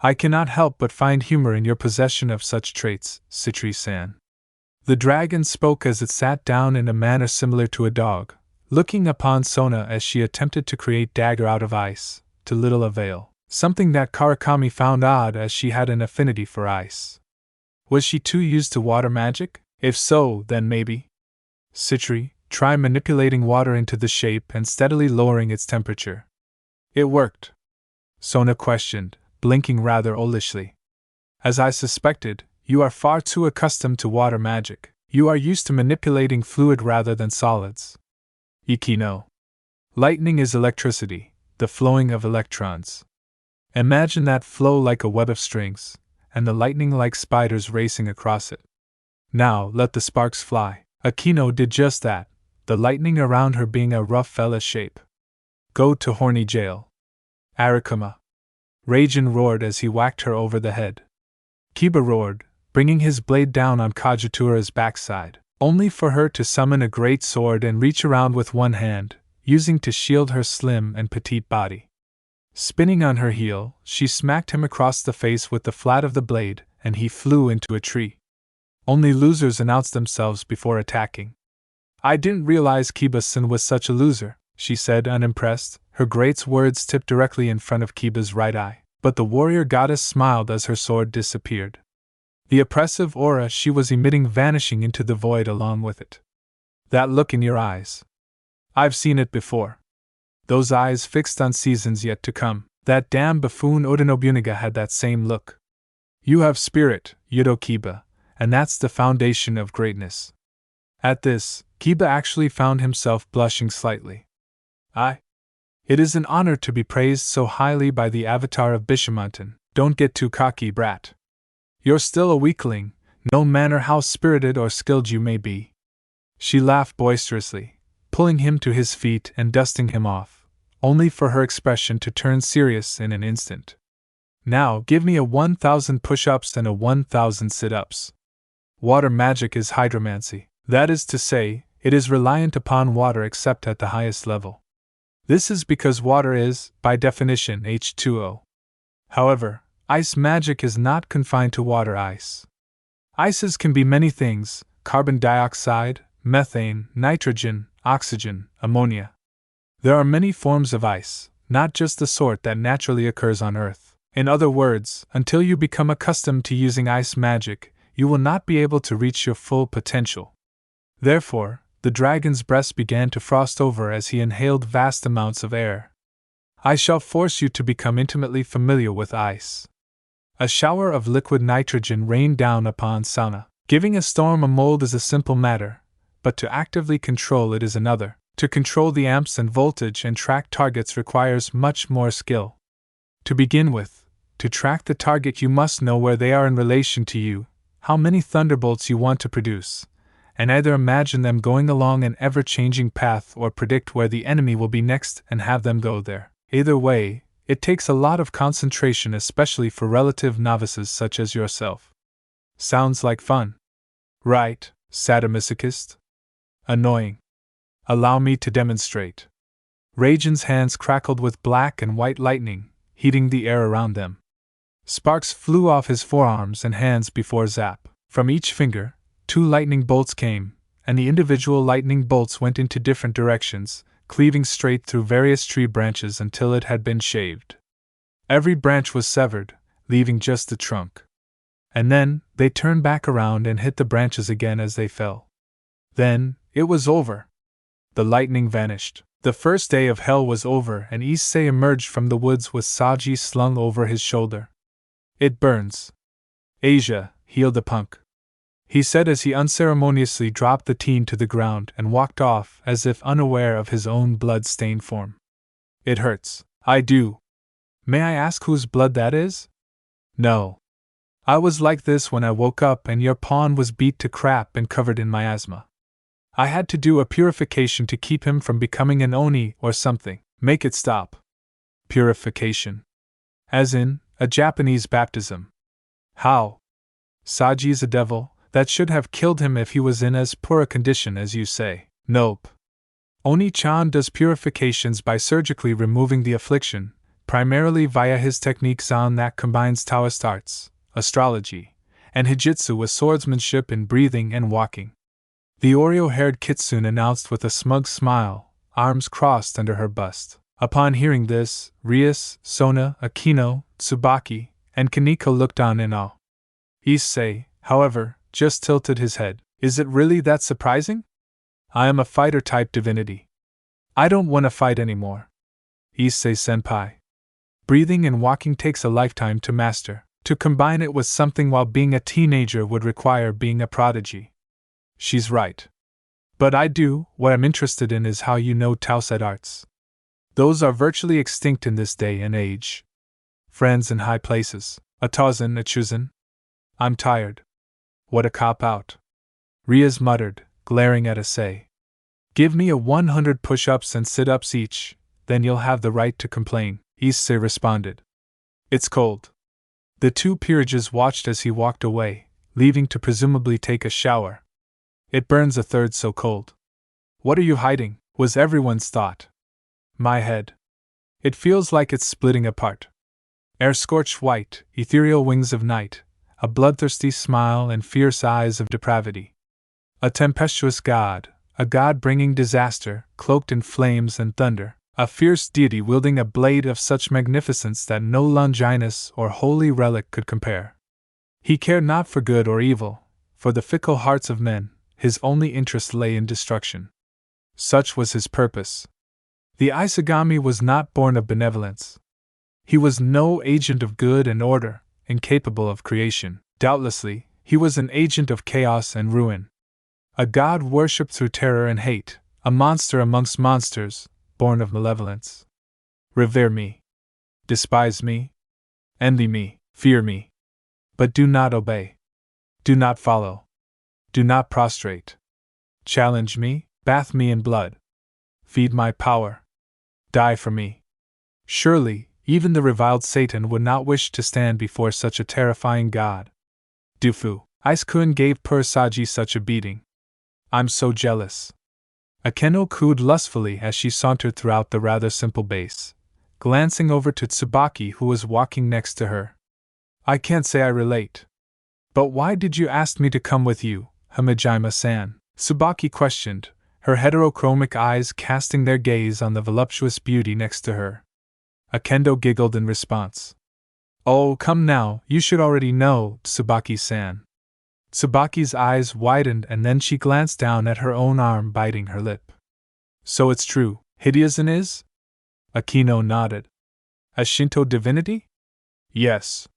I cannot help but find humor in your possession of such traits, Citri-san. The dragon spoke as it sat down in a manner similar to a dog, looking upon Sona as she attempted to create dagger out of ice, to little avail, something that Karakami found odd as she had an affinity for ice. Was she too used to water magic? If so, then maybe. Citri, try manipulating water into the shape and steadily lowering its temperature. It worked. Sona questioned, blinking rather owlishly. As I suspected, you are far too accustomed to water magic. You are used to manipulating fluid rather than solids. Iki no. Lightning is electricity, the flowing of electrons. Imagine that flow like a web of strings, and the lightning like spiders racing across it. Now let the sparks fly. Akino did just that, the lightning around her being a rough fella shape. Go to horny jail. Arikuma. Raijin roared as he whacked her over the head. Kiba roared, bringing his blade down on Kajutura's backside, only for her to summon a great sword and reach around with one hand, using to shield her slim and petite body. Spinning on her heel, she smacked him across the face with the flat of the blade, and he flew into a tree. Only losers announce themselves before attacking. I didn't realize Kiba-san was such a loser, she said unimpressed, her great words tipped directly in front of Kiba's right eye, but the warrior goddess smiled as her sword disappeared. The oppressive aura she was emitting vanishing into the void along with it. That look in your eyes. I've seen it before. Those eyes fixed on seasons yet to come. That damn buffoon Oda Nobunaga had that same look. You have spirit, Yudo Kiba, and that's the foundation of greatness. At this, Kiba actually found himself blushing slightly. It is an honor to be praised so highly by the avatar of Bishamonten. Don't get too cocky, brat. You're still a weakling, no matter how spirited or skilled you may be. She laughed boisterously, pulling him to his feet and dusting him off, only for her expression to turn serious in an instant. Now give me a 1,000 push-ups and a 1,000 sit-ups. Water magic is hydromancy. That is to say, it is reliant upon water except at the highest level. This is because water is, by definition, H2O. However, ice magic is not confined to water ice. Ices can be many things: carbon dioxide, methane, nitrogen, oxygen, ammonia. There are many forms of ice, not just the sort that naturally occurs on Earth. In other words, until you become accustomed to using ice magic, you will not be able to reach your full potential. Therefore, the dragon's breast began to frost over as he inhaled vast amounts of air. I shall force you to become intimately familiar with ice. A shower of liquid nitrogen rained down upon Sauna. Giving a storm a mold is a simple matter, but to actively control it is another. To control the amps and voltage and track targets requires much more skill. To begin with, to track the target you must know where they are in relation to you, how many thunderbolts you want to produce, and either imagine them going along an ever-changing path or predict where the enemy will be next and have them go there. Either way, it takes a lot of concentration, especially for relative novices such as yourself. Sounds like fun. Right, sadomasochist? Annoying. Allow me to demonstrate. Raijin's hands crackled with black and white lightning, heating the air around them. Sparks flew off his forearms and hands before Zap. From each finger, 2 lightning bolts came, and the individual lightning bolts went into different directions, cleaving straight through various tree branches until it had been shaved. Every branch was severed, leaving just the trunk. And then, they turned back around and hit the branches again as they fell. Then, it was over. The lightning vanished. The first day of hell was over, and Issei emerged from the woods with Saji slung over his shoulder. It burns. Asia, heal the punk, he said as he unceremoniously dropped the teen to the ground and walked off as if unaware of his own blood-stained form. It hurts. I do. May I ask whose blood that is? No. I was like this when I woke up and your pawn was beat to crap and covered in miasma. I had to do a purification to keep him from becoming an Oni or something. Make it stop. Purification. As in, a Japanese baptism. How? Saji's a devil. That should have killed him if he was in as poor a condition as you say. Nope. Oni-chan does purifications by surgically removing the affliction, primarily via his technique Zan that combines Taoist arts, astrology, and Hijitsu with swordsmanship in breathing and walking. The Oreo-haired kitsune announced with a smug smile, arms crossed under her bust. Upon hearing this, Rias, Sona, Akino, Tsubaki, and Kaneko looked on in awe. Issei, however, just tilted his head. Is it really that surprising? I am a fighter-type divinity. I don't want to fight anymore. Issei-senpai. Breathing and walking takes a lifetime to master. To combine it with something while being a teenager would require being a prodigy. She's right. But I do. What I'm interested in is how you know Taoist arts. Those are virtually extinct in this day and age. Friends in high places. A Taozen, a Chuzen. I'm tired. What a cop-out. Rias muttered, glaring at Issei. Give me a 100 push-ups and sit-ups each, then you'll have the right to complain, Issei responded. It's cold. The two peerages watched as he walked away, leaving to presumably take a shower. It burns a third so cold. What are you hiding? Was everyone's thought. My head. It feels like it's splitting apart. Air-scorched white, ethereal wings of night, a bloodthirsty smile and fierce eyes of depravity. A tempestuous god, a god bringing disaster, cloaked in flames and thunder, a fierce deity wielding a blade of such magnificence that no Longinus or holy relic could compare. He cared not for good or evil, for the fickle hearts of men, his only interest lay in destruction. Such was his purpose. The Isagami was not born of benevolence. He was no agent of good and order, incapable of creation. Doubtlessly, he was an agent of chaos and ruin. A god worshipped through terror and hate, a monster amongst monsters, born of malevolence. Revere me. Despise me. Envy me. Fear me. But do not obey. Do not follow. Do not prostrate. Challenge me, bathe me in blood. Feed my power. Die for me. Surely, even the reviled Satan would not wish to stand before such a terrifying god. Dufu, Ice-kun gave Purasaji such a beating. I'm so jealous. Akeno cooed lustfully as she sauntered throughout the rather simple base, glancing over to Tsubaki who was walking next to her. I can't say I relate. But why did you ask me to come with you, Hamijima-san? Tsubaki questioned, her heterochromic eyes casting their gaze on the voluptuous beauty next to her. Akendo giggled in response. Oh, come now, you should already know, Tsubaki-san. Tsubaki's eyes widened and then she glanced down at her own arm, biting her lip. So it's true, Hideyozen is? Akino nodded. A Shinto divinity? Yes.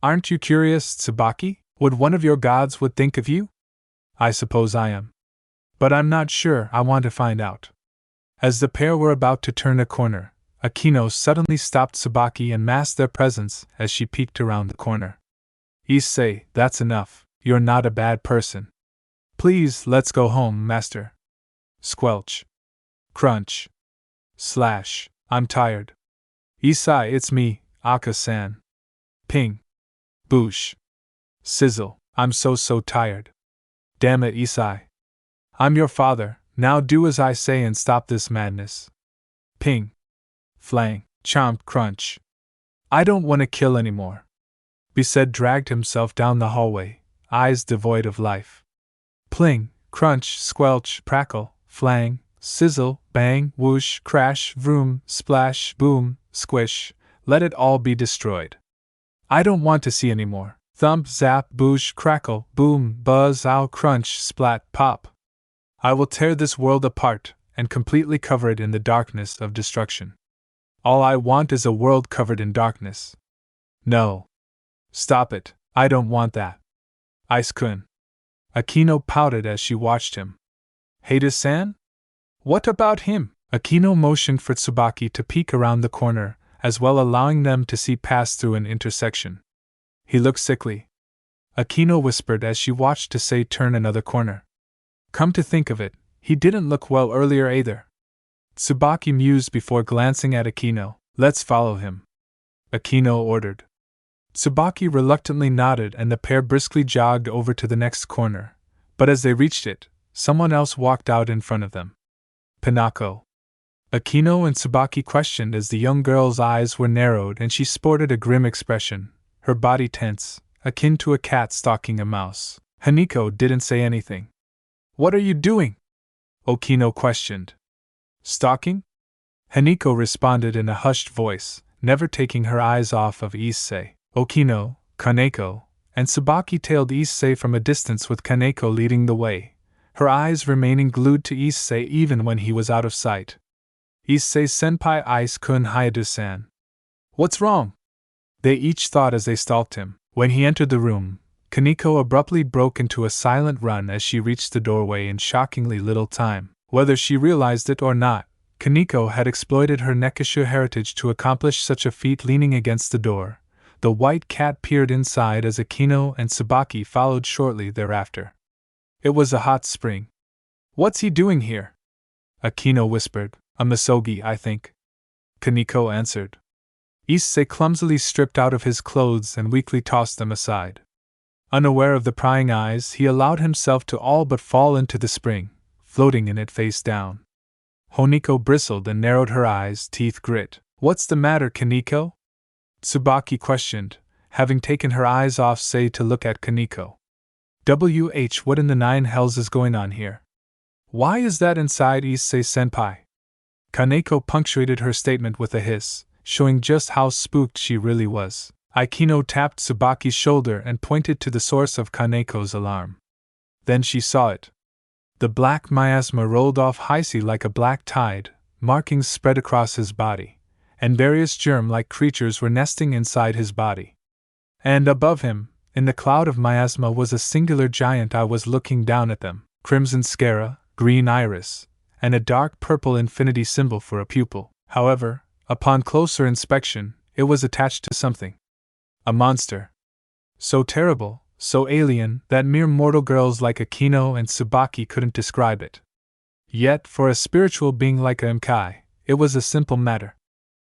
Aren't you curious, Tsubaki, what one of your gods would think of you? I suppose I am. But I'm not sure. I want to find out. As the pair were about to turn a corner, Akino suddenly stopped Tsubaki and masked their presence as she peeked around the corner. Issei, that's enough. You're not a bad person. Please, let's go home, master. Squelch. Crunch. Slash. I'm tired. Issei, it's me, Aka-san. Ping. Boosh. Sizzle. I'm so tired. Damn it, Issei. I'm your father, now do as I say and stop this madness. Ping. Flang. Chomp. Crunch. I don't want to kill anymore. Bised dragged himself down the hallway, eyes devoid of life. Pling. Crunch. Squelch. Prackle. Flang. Sizzle. Bang. Whoosh. Crash. Vroom. Splash. Boom. Squish. Let it all be destroyed. I don't want to see anymore. Thump. Zap. Boosh. Crackle. Boom. Buzz. Ow. Crunch. Splat. Pop. I will tear this world apart and completely cover it in the darkness of destruction. All I want is a world covered in darkness. No. Stop it, I don't want that. Ice-kun. Akino pouted as she watched him. Hades-san? What about him? Akino motioned for Tsubaki to peek around the corner, as well allowing them to see past through an intersection. He looked sickly. Akino whispered as she watched Issei turn another corner. Come to think of it, he didn't look well earlier either. Tsubaki mused before glancing at Akino. Let's follow him. Akino ordered. Tsubaki reluctantly nodded and the pair briskly jogged over to the next corner, but as they reached it, someone else walked out in front of them. Pinako? Akino and Tsubaki questioned as the young girl's eyes were narrowed and she sported a grim expression, her body tense, akin to a cat stalking a mouse. Haniko didn't say anything. What are you doing? Okino questioned. Stalking? Haniko responded in a hushed voice, never taking her eyes off of Issei. Okino, Kaneko, and Tsubaki tailed Issei from a distance with Kaneko leading the way, her eyes remaining glued to Issei even when he was out of sight. Issei senpai Ice-kun Hayadu-san. What's wrong? They each thought as they stalked him. When he entered the room, Kaneko abruptly broke into a silent run as she reached the doorway in shockingly little time. Whether she realized it or not, Kaneko had exploited her Nekishu heritage to accomplish such a feat. Leaning against the door, the white cat peered inside as Akino and Tsubaki followed shortly thereafter. It was a hot spring. What's he doing here? Akino whispered. A misogi, I think. Kaneko answered. Issei clumsily stripped out of his clothes and weakly tossed them aside. Unaware of the prying eyes, he allowed himself to all but fall into the spring, floating in it face down. Honiko bristled and narrowed her eyes, teeth grit. What's the matter, Kaneko? Tsubaki questioned, having taken her eyes off Sei to look at Kaneko. What in the nine hells is going on here? Why is that inside Issei senpai? Kaneko punctuated her statement with a hiss, showing just how spooked she really was. Akino tapped Tsubaki's shoulder and pointed to the source of Kaneko's alarm. Then she saw it. The black miasma rolled off Heisei like a black tide, markings spread across his body, and various germ-like creatures were nesting inside his body. And above him, in the cloud of miasma, was a singular giant eye was looking down at them, crimson sclera, green iris, and a dark purple infinity symbol for a pupil. However, upon closer inspection, it was attached to something. A monster. So terrible, so alien, that mere mortal girls like Akino and Tsubaki couldn't describe it. Yet, for a spiritual being like Imkai, it was a simple matter.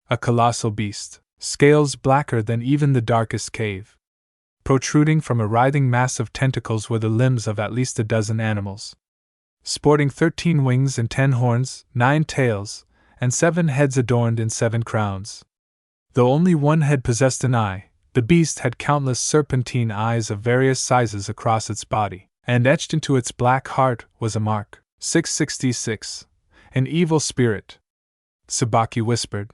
A colossal beast, scales blacker than even the darkest cave. Protruding from a writhing mass of tentacles were the limbs of at least a dozen animals. Sporting 13 wings and 10 horns, 9 tails, and 7 heads adorned in 7 crowns. Though only one head possessed an eye, the beast had countless serpentine eyes of various sizes across its body, and etched into its black heart was a mark. 666. An evil spirit. Tsubaki whispered.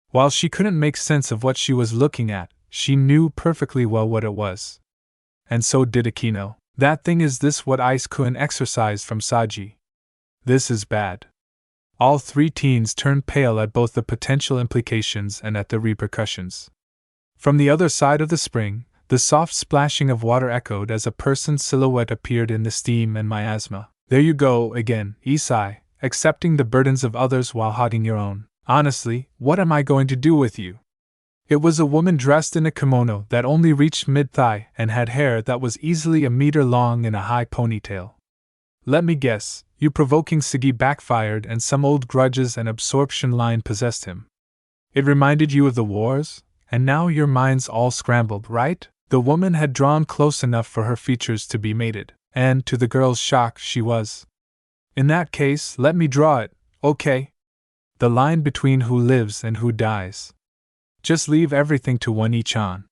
While she couldn't make sense of what she was looking at, she knew perfectly well what it was. And so did Akino. That thing is this what Ice-kun exorcised from Saji? This is bad. All 3 teens turned pale at both the potential implications and at the repercussions. From the other side of the spring, the soft splashing of water echoed as a person's silhouette appeared in the steam and miasma. There you go again, Issei, accepting the burdens of others while hogging your own. Honestly, what am I going to do with you? It was a woman dressed in a kimono that only reached mid-thigh and had hair that was easily a meter long in a high ponytail. Let me guess, you provoking Sigi backfired and some old grudges and absorption line possessed him. It reminded you of the wars, and now your mind's all scrambled, right? The woman had drawn close enough for her features to be mated, and to the girl's shock she was. In that case, let me draw it, okay? The line between who lives and who dies. Just leave everything to one Ichan.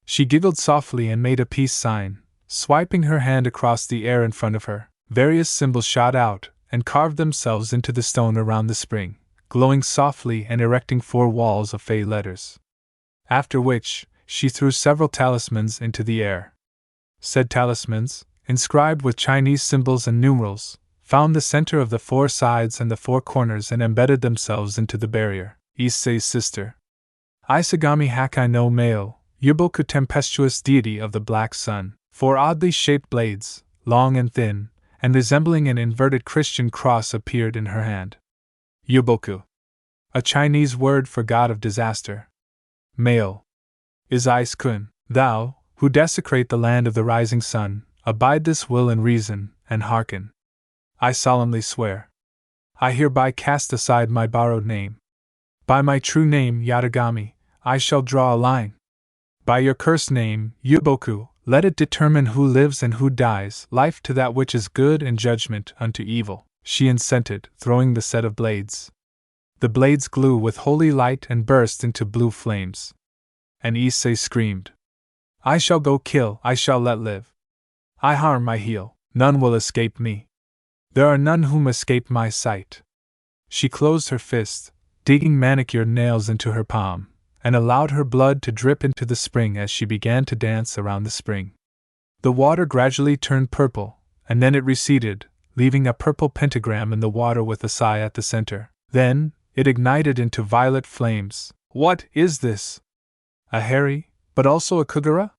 She giggled softly and made a peace sign, swiping her hand across the air in front of her. Various symbols shot out and carved themselves into the stone around the spring, glowing softly and erecting 4 walls of fey letters. After which, she threw several talismans into the air. Said talismans, inscribed with Chinese symbols and numerals, found the center of the 4 sides and the 4 corners and embedded themselves into the barrier. Issei's sister. Isagami Hakai no Meo, Yuboku tempestuous deity of the black sun. 4 oddly shaped blades, long and thin, and resembling an inverted Christian cross appeared in her hand. Yuboku. A Chinese word for god of disaster. Meo. Is Ice-kun. Thou, who desecrate the land of the rising sun, abide this will and reason, and hearken. I solemnly swear. I hereby cast aside my borrowed name. By my true name, Yatagami, I shall draw a line. By your cursed name, Yuboku, let it determine who lives and who dies, life to that which is good and judgment unto evil. she assented, throwing the set of blades. The blades glue with holy light and burst into blue flames. And Issei screamed, I shall go kill, I shall let live. I harm, I heal, none will escape me. There are none whom escape my sight. She closed her fist, digging manicured nails into her palm, and allowed her blood to drip into the spring as she began to dance around the spring. The water gradually turned purple, and then it receded, leaving a purple pentagram in the water with Issei at the center. Then, it ignited into violet flames. What is this? A hairy, but also a kugura?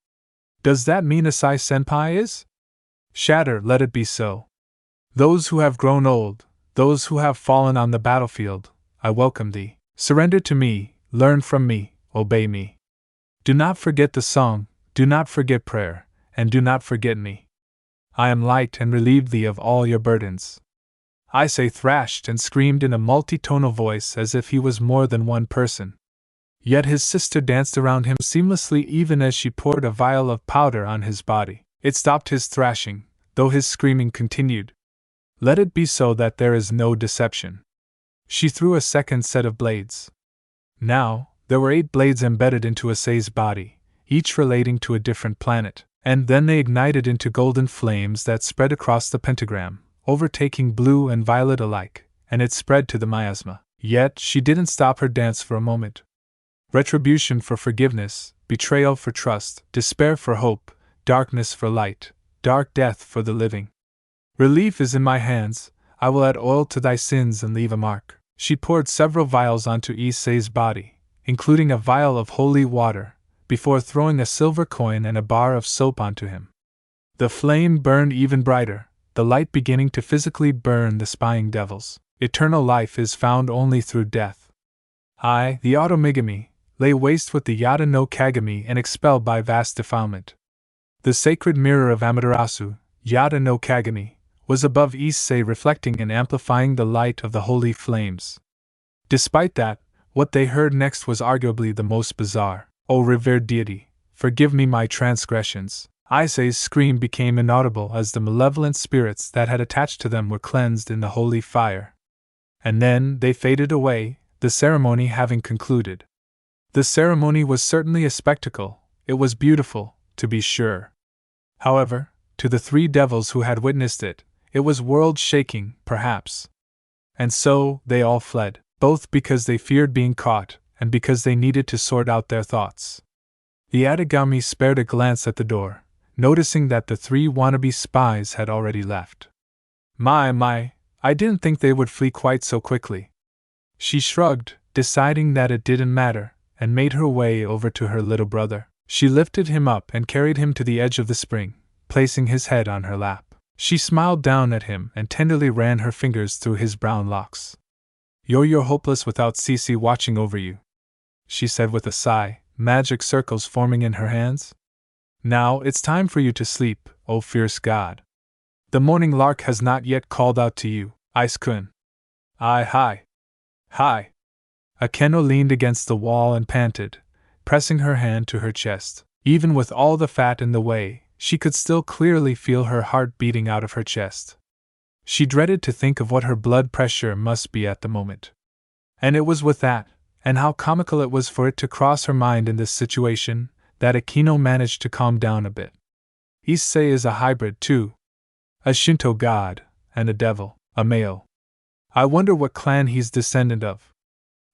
Does that mean Issei senpai is? Shatter, let it be so. Those who have grown old, those who have fallen on the battlefield, I welcome thee. Surrender to me, learn from me, obey me. Do not forget the song, do not forget prayer, and do not forget me. I am light and relieved thee of all your burdens. Issei thrashed and screamed in a multitonal voice as if he was more than one person. Yet his sister danced around him seamlessly even as she poured a vial of powder on his body. It stopped his thrashing, though his screaming continued. Let it be so that there is no deception. She threw a second set of blades. Now, there were 8 blades embedded into Issei's body, each relating to a different planet, and then they ignited into golden flames that spread across the pentagram, overtaking blue and violet alike, and it spread to the miasma. Yet she didn't stop her dance for a moment. Retribution for forgiveness, betrayal for trust, despair for hope, darkness for light, dark death for the living. Relief is in my hands, I will add oil to thy sins and leave a mark. She poured several vials onto Issei's body, including a vial of holy water, before throwing a silver coin and a bar of soap onto him. The flame burned even brighter, the light beginning to physically burn the spying devils. Eternal life is found only through death. I, the Automigami, lay waste with the Yada no Kagami and expelled by vast defilement. The sacred mirror of Amaterasu, Yada no Kagami, was above Issei, reflecting and amplifying the light of the holy flames. Despite that, what they heard next was arguably the most bizarre. O revered deity, forgive me my transgressions. Issei's scream became inaudible as the malevolent spirits that had attached to them were cleansed in the holy fire. And then they faded away, the ceremony having concluded. The ceremony was certainly a spectacle, it was beautiful, to be sure. However, to the 3 devils who had witnessed it, it was world-shaking, perhaps. And so, they all fled, both because they feared being caught, and because they needed to sort out their thoughts. The Atagami spared a glance at the door, noticing that the 3 wannabe spies had already left. My, I didn't think they would flee quite so quickly. She shrugged, deciding that it didn't matter, and made her way over to her little brother. She lifted him up and carried him to the edge of the spring, placing his head on her lap. She smiled down at him and tenderly ran her fingers through his brown locks. You're hopeless without Cece watching over you, she said with a sigh, magic circles forming in her hands. Now it's time for you to sleep, O fierce god. The morning lark has not yet called out to you, Ice-kun. Hi. Akeno leaned against the wall and panted, pressing her hand to her chest. Even with all the fat in the way, she could still clearly feel her heart beating out of her chest. She dreaded to think of what her blood pressure must be at the moment. And it was with that, and how comical it was for it to cross her mind in this situation, that Akeno managed to calm down a bit. Issei is a hybrid too. A Shinto god, and a devil, a male. I wonder what clan he's descendant of.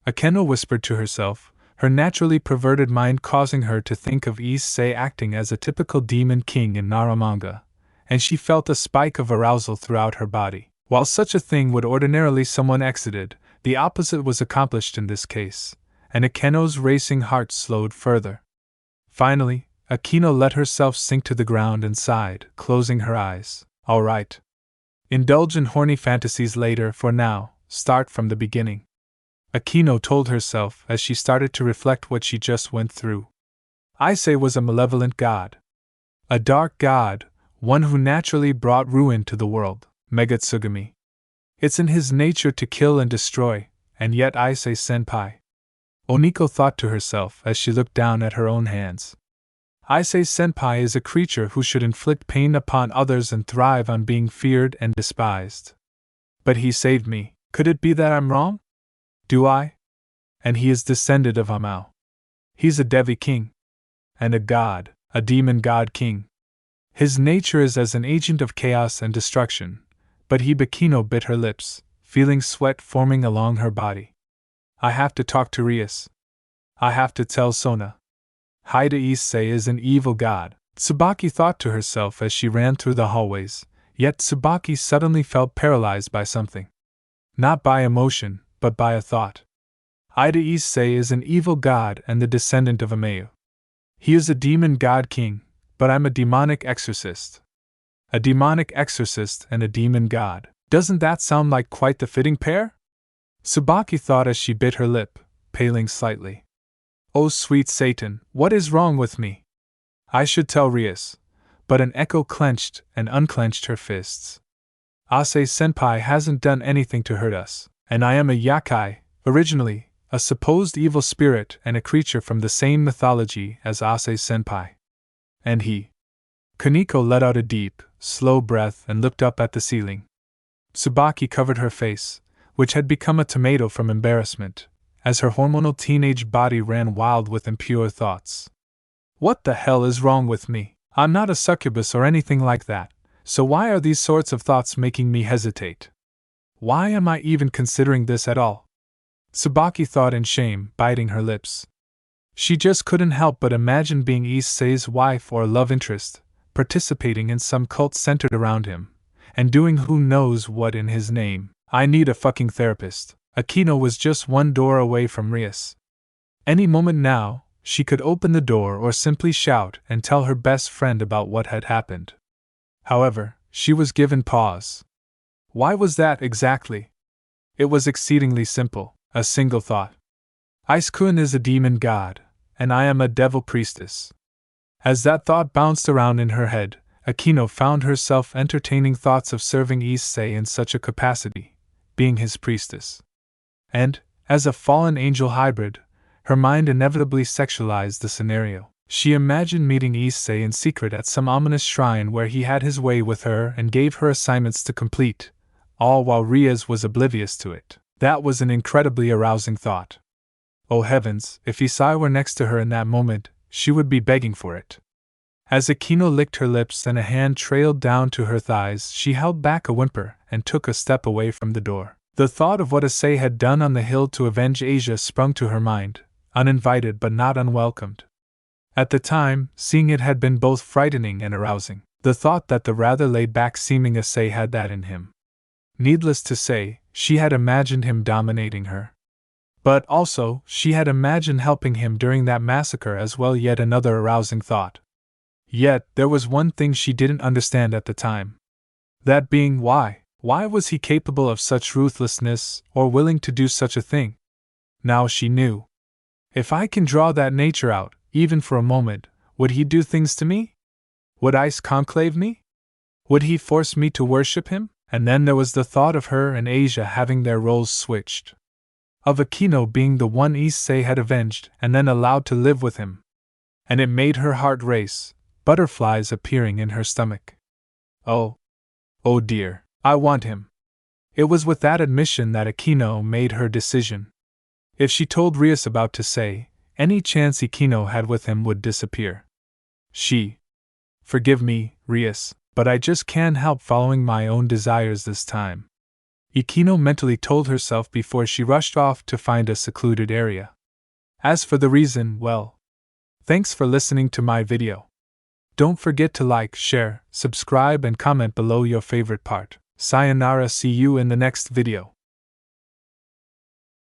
Akeno whispered to herself, her naturally perverted mind causing her to think of Issei acting as a typical demon king in Nara manga, and she felt a spike of arousal throughout her body. While such a thing would ordinarily someone exited, the opposite was accomplished in this case, and Akeno's racing heart slowed further. Finally, Akeno let herself sink to the ground and sighed, closing her eyes. All right. Indulge in horny fantasies later. For now, start from the beginning. Akeno told herself as she started to reflect what she just went through. Issei was a malevolent god. A dark god, one who naturally brought ruin to the world, Megatsugami. It's in his nature to kill and destroy, and yet Issei senpai. Oniko thought to herself as she looked down at her own hands. Issei senpai is a creature who should inflict pain upon others and thrive on being feared and despised. But he saved me. Could it be that I'm wrong? Do I? And he is descended of Maou. He's a Devi king. And a god, a demon god king. His nature is as an agent of chaos and destruction, but Hibikino bit her lips, feeling sweat forming along her body. I have to talk to Rias. I have to tell Sona. Haida Issei is an evil god, Tsubaki thought to herself as she ran through the hallways, yet Tsubaki suddenly felt paralyzed by something. Not by emotion, but by a thought. Haida Issei is an evil god and the descendant of Maou. He is a demon god king, but I'm a demonic exorcist. A demonic exorcist and a demon god. Doesn't that sound like quite the fitting pair? Tsubaki thought as she bit her lip, paling slightly. Oh sweet Satan, what is wrong with me? I should tell Rias, but an echo clenched and unclenched her fists. Issei-senpai hasn't done anything to hurt us, and I am a yakai, originally, a supposed evil spirit and a creature from the same mythology as Issei-senpai. And he. Kaneko let out a deep, slow breath and looked up at the ceiling. Tsubaki covered her face, which had become a tomato from embarrassment, as her hormonal teenage body ran wild with impure thoughts. What the hell is wrong with me? I'm not a succubus or anything like that, so why are these sorts of thoughts making me hesitate? Why am I even considering this at all? Tsubaki thought in shame, biting her lips. She just couldn't help but imagine being Issei's wife or love interest, participating in some cult centered around him, and doing who knows what in his name. I need a fucking therapist. Akino was just one door away from Rias. Any moment now, she could open the door or simply shout and tell her best friend about what had happened. However, she was given pause. Why was that exactly? It was exceedingly simple, a single thought. Ice-kun is a demon god, and I am a devil priestess. As that thought bounced around in her head, Akino found herself entertaining thoughts of serving Issei in such a capacity, being his priestess. And, as a fallen angel hybrid, her mind inevitably sexualized the scenario. She imagined meeting Issei in secret at some ominous shrine where he had his way with her and gave her assignments to complete, all while Rias was oblivious to it. That was an incredibly arousing thought. Oh heavens, if Issei were next to her in that moment, she would be begging for it. As Akino licked her lips and a hand trailed down to her thighs, she held back a whimper and took a step away from the door. The thought of what Issei had done on the hill to avenge Asia sprung to her mind, uninvited but not unwelcomed. At the time, seeing it had been both frightening and arousing. The thought that the rather laid-back seeming Issei had that in him. Needless to say, she had imagined him dominating her. But also, she had imagined helping him during that massacre as well, yet another arousing thought. Yet, there was one thing she didn't understand at the time. That being why. Why was he capable of such ruthlessness, or willing to do such a thing? Now she knew. If I can draw that nature out, even for a moment, would he do things to me? Would Ice conclave me? Would he force me to worship him? And then there was the thought of her and Asia having their roles switched. Of Akino being the one Issei had avenged and then allowed to live with him. And it made her heart race, butterflies appearing in her stomach. Oh dear, I want him. It was with that admission that Akino made her decision. If she told Rias about Issei, any chance Akino had with him would disappear. Forgive me, Rias, but I just can't help following my own desires this time. Akino mentally told herself before she rushed off to find a secluded area. As for the reason, well, thanks for listening to my video. Don't forget to like, share, subscribe and comment below your favorite part. Sayonara, see you in the next video.